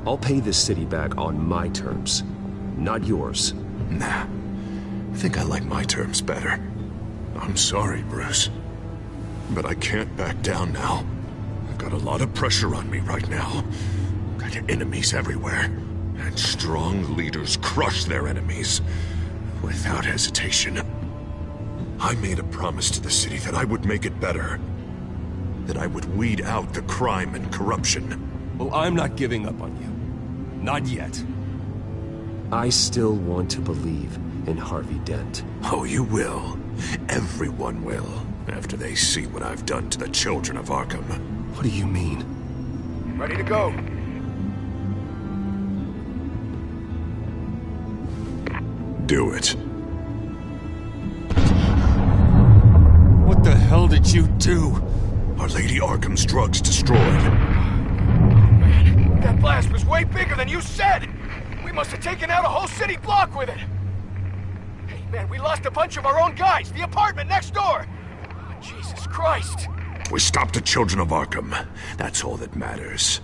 I'll pay this city back on my terms, not yours. Nah. I think I like my terms better. I'm sorry, Bruce. But I can't back down now. I've got a lot of pressure on me right now. Got enemies everywhere. And strong leaders crush their enemies. Without hesitation. I made a promise to the city that I would make it better. That I would weed out the crime and corruption. Well, I'm not giving up on you. Not yet. I still want to believe in Harvey Dent. Oh, you will. Everyone will. After they see what I've done to the children of Arkham. What do you mean? Ready to go. Do it. What the hell did you do? Are Lady Arkham's drugs destroyed? Man, that blast was way bigger than you said! We must have taken out a whole city block with it! Hey, man, we lost a bunch of our own guys! The apartment next door! Oh, Jesus Christ! We stopped the children of Arkham. That's all that matters.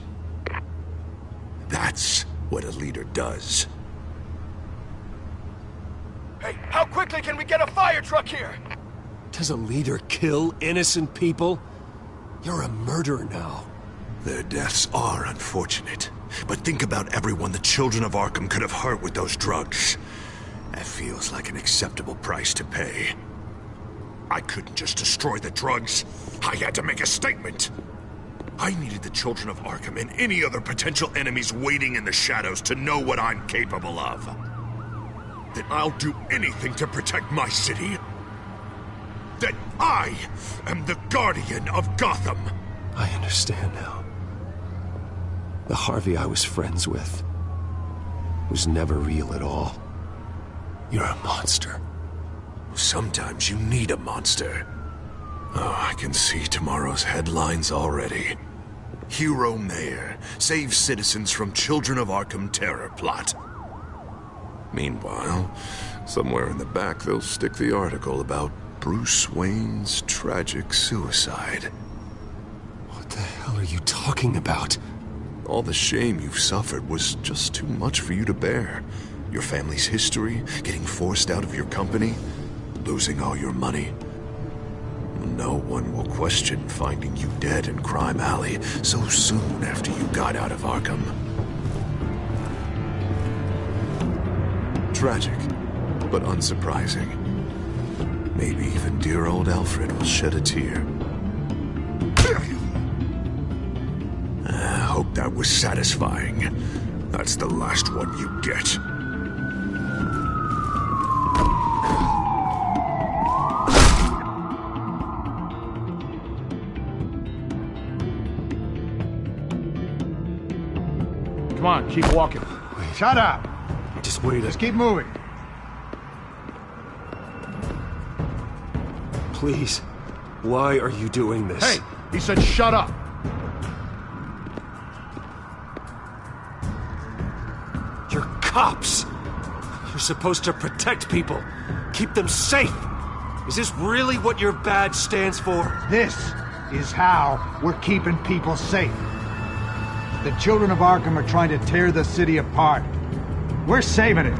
That's what a leader does. Hey, how quickly can we get a fire truck here? Does a leader kill innocent people? You're a murderer now. Their deaths are unfortunate, but think about everyone the children of Arkham could have hurt with those drugs. That feels like an acceptable price to pay. I couldn't just destroy the drugs. I had to make a statement. I needed the children of Arkham and any other potential enemies waiting in the shadows to know what I'm capable of. That I'll do anything to protect my city. That I am the guardian of Gotham. I understand now. The Harvey I was friends with was never real at all. You're a monster. Sometimes you need a monster. Oh, I can see tomorrow's headlines already. Hero Mayor saves citizens from Children of Arkham terror plot. Meanwhile, somewhere in the back they'll stick the article about Bruce Wayne's tragic suicide. What the hell are you talking about? All the shame you've suffered was just too much for you to bear. Your family's history, getting forced out of your company, losing all your money. No one will question finding you dead in Crime Alley so soon after you got out of Arkham. Tragic, but unsurprising. Maybe even dear old Alfred will shed a tear. I hope that was satisfying. That's the last one you get. Come on, keep walking. Wait. Shut up. Just wait. Just keep moving. Please. Why are you doing this? Hey, he said shut up. You're cops. You're supposed to protect people. Keep them safe. Is this really what your badge stands for? This is how we're keeping people safe. The children of Arkham are trying to tear the city apart. We're saving it.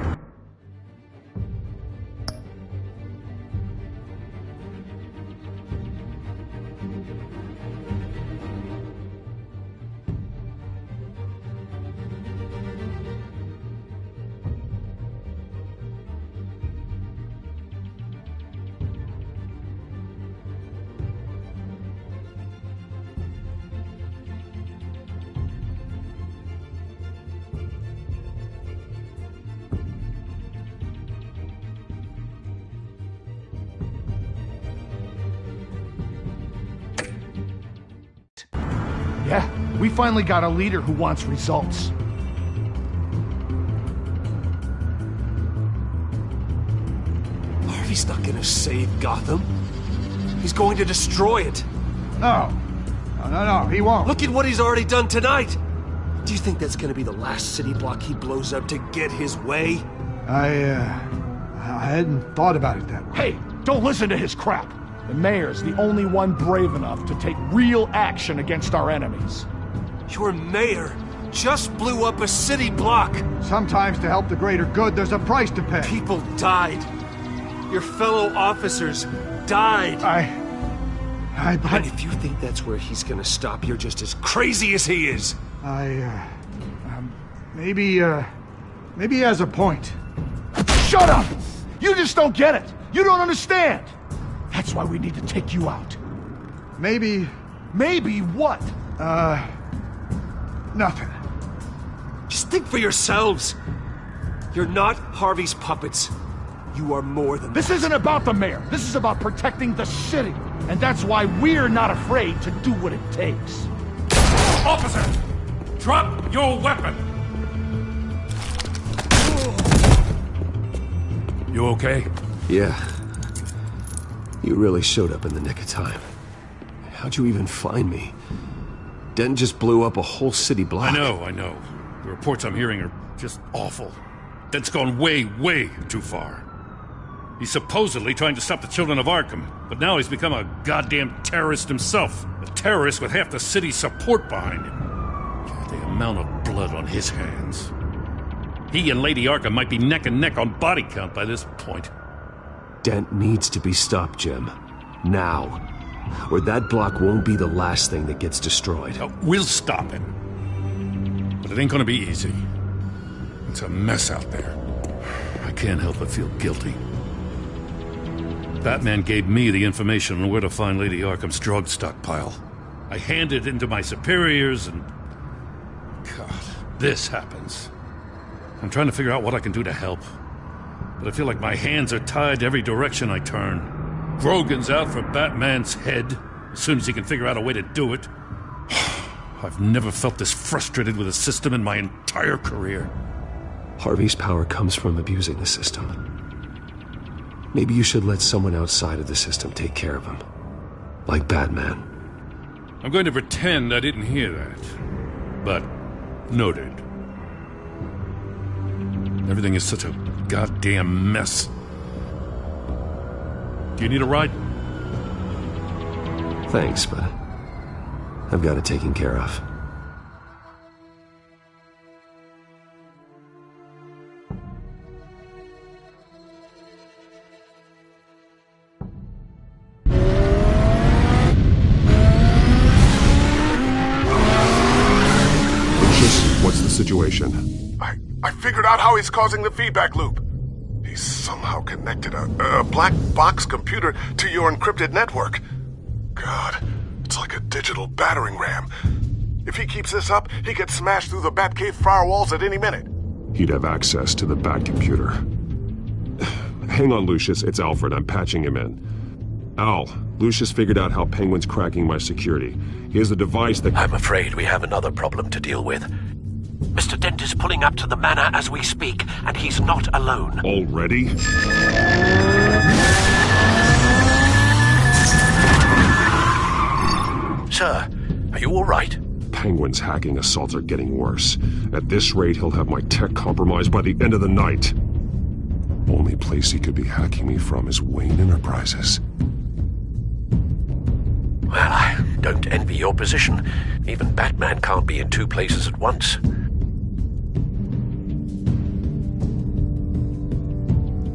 Yeah, we finally got a leader who wants results. Harvey's not gonna save Gotham. He's going to destroy it. No, he won't. Look at what he's already done tonight. Do you think that's gonna be the last city block he blows up to get his way? I hadn't thought about it that way. Hey, don't listen to his crap. The mayor's the only one brave enough to take real action against our enemies. Your mayor just blew up a city block. Sometimes to help the greater good, there's a price to pay. People died. Your fellow officers died. But if you think that's where he's gonna stop, you're just as crazy as he is. Maybe he has a point. Shut up! You just don't get it. You don't understand. That's why we need to take you out. Maybe what? Nothing. Just think for yourselves. You're not Harvey's puppets. You are more than This isn't about the mayor. This is about protecting the city. And that's why we're not afraid to do what it takes. Officer! Drop your weapon! You okay? Yeah. You really showed up in the nick of time. How'd you even find me? Dent just blew up a whole city block. I know. The reports I'm hearing are just awful. Dent's gone way, way too far. He's supposedly trying to stop the children of Arkham, but now he's become a goddamn terrorist himself. A terrorist with half the city's support behind him. The amount of blood on his hands. He and Lady Arkham might be neck and neck on body count by this point. Dent needs to be stopped, Jim. Now. Or that block won't be the last thing that gets destroyed. We'll stop him. But it ain't gonna be easy. It's a mess out there. I can't help but feel guilty. Batman gave me the information on where to find Lady Arkham's drug stockpile. I handed it into my superiors and... God, this happens. I'm trying to figure out what I can do to help. But I feel like my hands are tied every direction I turn. Grogan's out for Batman's head as soon as he can figure out a way to do it. I've never felt this frustrated with a system in my entire career. Harvey's power comes from abusing the system. Maybe you should let someone outside of the system take care of him. Like Batman. I'm going to pretend I didn't hear that. But, noted. Everything is such a goddamn mess. Do you need a ride? Thanks, but I've got it taken care of. What's the situation? I figured out how he's causing the feedback loop. He's somehow connected a black box computer to your encrypted network. God, it's like a digital battering ram. If he keeps this up, he could smash through the Batcave firewalls at any minute. He'd have access to the Bat computer. Hang on, Lucius. It's Alfred. I'm patching him in. Al, Lucius figured out how Penguin's cracking my security. He has a device that... I'm afraid we have another problem to deal with. Mr. Dent is pulling up to the manor as we speak, and he's not alone. Already? Sir, are you all right? Penguin's hacking assaults are getting worse. At this rate, he'll have my tech compromised by the end of the night. Only place he could be hacking me from is Wayne Enterprises. Well, I don't envy your position. Even Batman can't be in two places at once.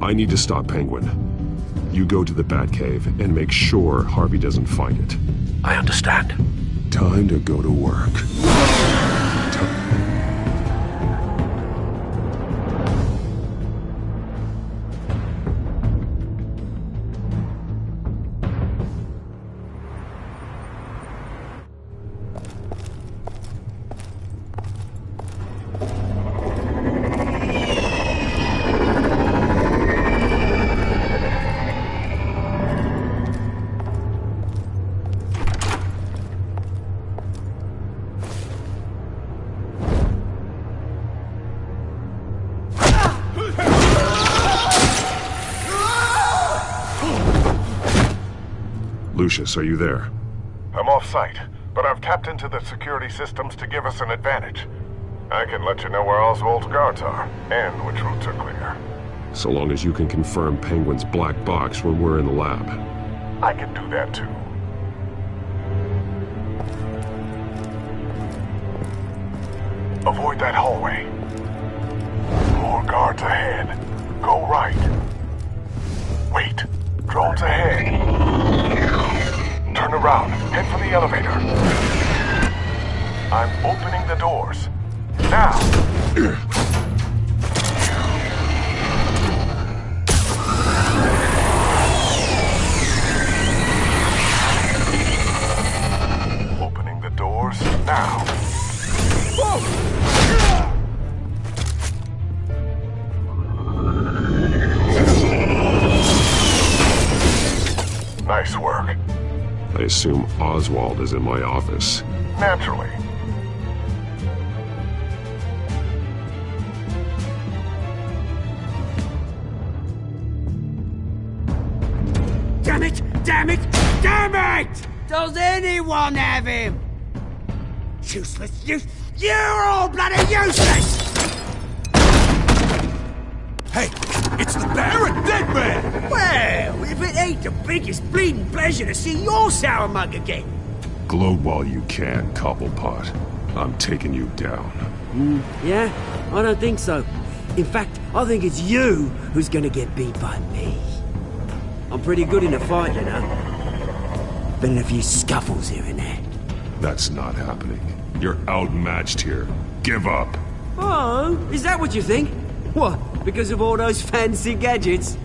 I need to stop Penguin. You go to the Batcave and make sure Harvey doesn't find it. I understand. Time to go to work. Lucius, are you there? I'm off-site, but I've tapped into the security systems to give us an advantage. I can let you know where Oswald's guards are, and which routes are clear. So long as you can confirm Penguin's black box when we're in the lab. I can do that too. Avoid that hallway. More guards ahead. Go right. Wait. Drones ahead. Turn around. Head for the elevator. I'm opening the doors. Now! Opening the doors now. Nice work. I assume Oswald is in my office. Naturally. Damn it! Damn it! Damn it! Does anyone have him? Useless, you're all bloody useless! Hey, it's the Baron, dead man! Well, if it ain't the biggest bleeding pleasure to see your sour mug again. Gloat while you can, Cobblepot. I'm taking you down. Yeah? I don't think so. In fact, I think it's you who's gonna get beat by me. I'm pretty good in a fight, you know. Been in a few scuffles here and there. That's not happening. You're outmatched here. Give up. Oh, is that what you think? What, because of all those fancy gadgets?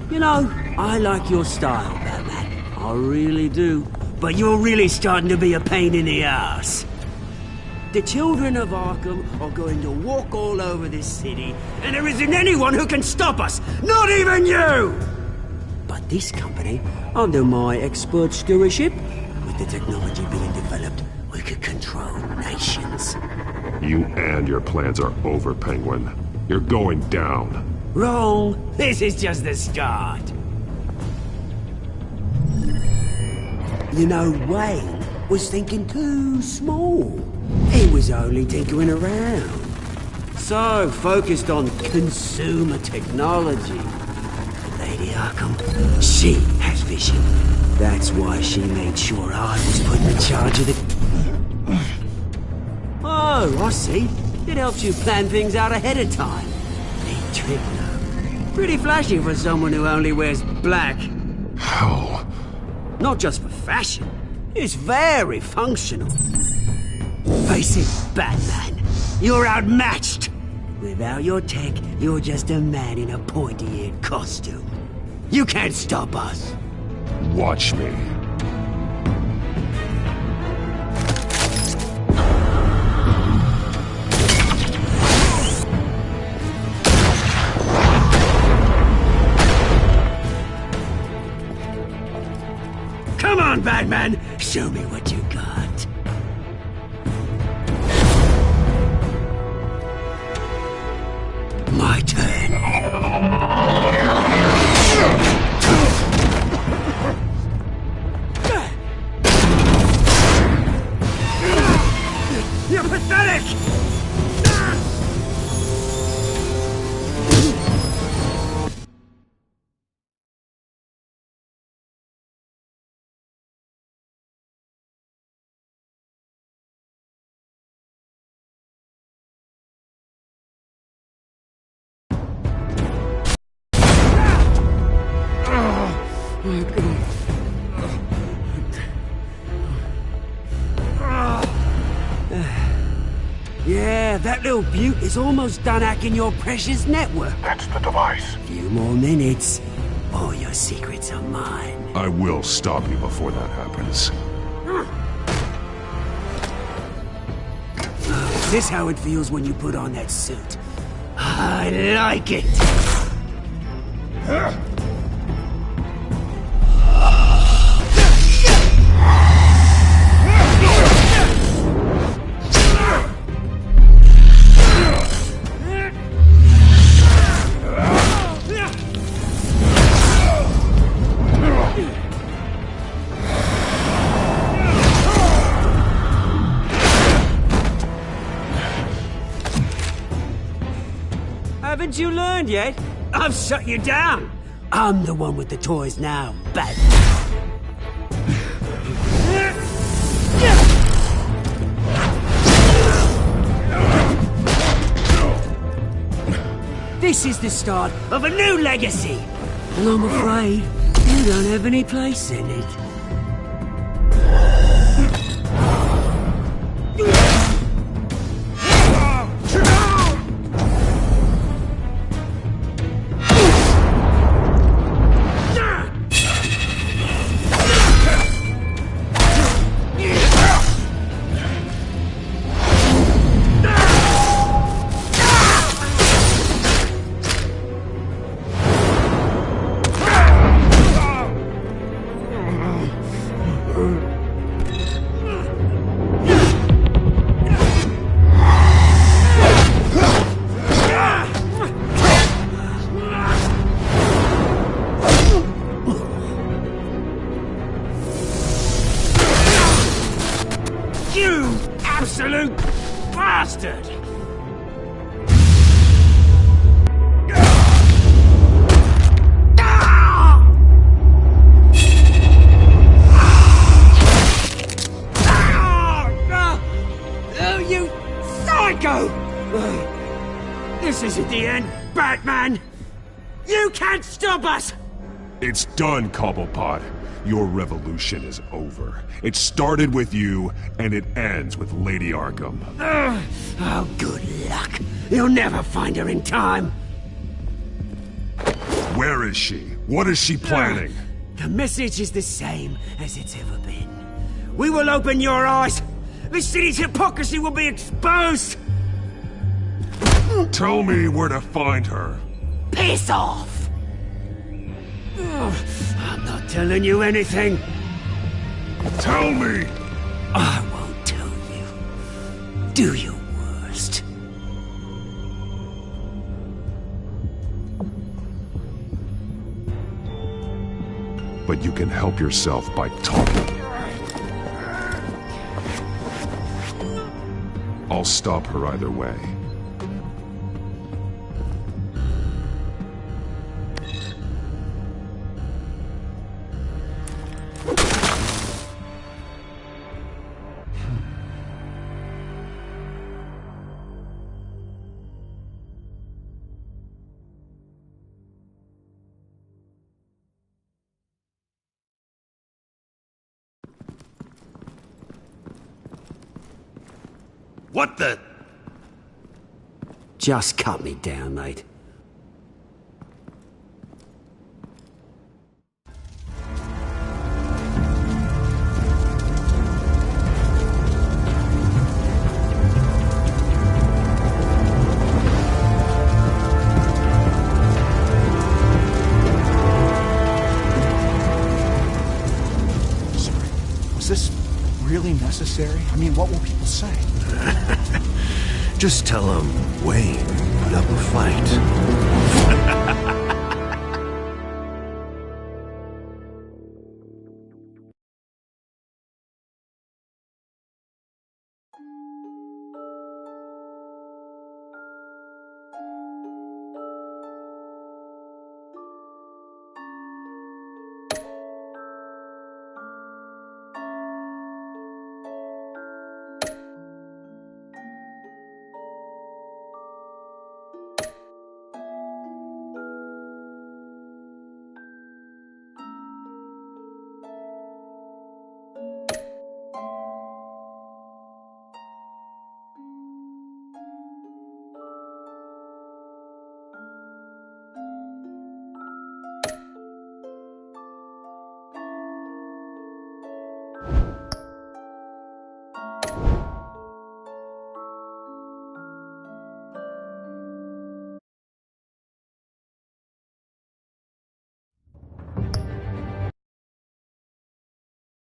You know, I like your style, Batman. I really do. But you're really starting to be a pain in the ass. The children of Arkham are going to walk all over this city, and there isn't anyone who can stop us! Not even you! But this company, under my expert stewardship, with the technology being developed, we could control nations. You and your plans are over, Penguin. You're going down. Wrong. This is just the start. You know, Wayne was thinking too small. He was only tinkering around. So focused on consumer technology. Lady Arkham, she has vision. That's why she made sure I was put in charge of the... Oh, I see. It helps you plan things out ahead of time. Neat trick, though. Pretty flashy for someone who only wears black. How? Not just for fashion. It's very functional. Face it, Batman. You're outmatched. Without your tech, you're just a man in a pointy-eared costume. You can't stop us. Watch me. Come on, Batman! Show me what you got. My turn. You're pathetic! Yeah, that little beaut is almost done hacking your precious network. That's the device. Few more minutes. All your secrets are mine. I will stop you before that happens. Is this how it feels when you put on that suit? I like it! Haven't you learned yet? I've shut you down. I'm the one with the toys now, Batman. This is the start of a new legacy. And I'm afraid you don't have any place in it. You absolute bastard! Oh, you psycho! This isn't the end. can! You can't stop us! It's done, Cobblepot. Your revolution is over. It started with you, and it ends with Lady Arkham. Oh, good luck. You'll never find her in time. Where is she? What is she planning? The message is the same as it's ever been. We will open your eyes. The city's hypocrisy will be exposed. Tell me where to find her. Piss off! I'm not telling you anything. Tell me! I won't tell you. Do your worst. But you can help yourself by talking. I'll stop her either way. What the? Just cut me down, mate. Was this really necessary? I mean, what will people say? Just tell him Wayne put up a fight.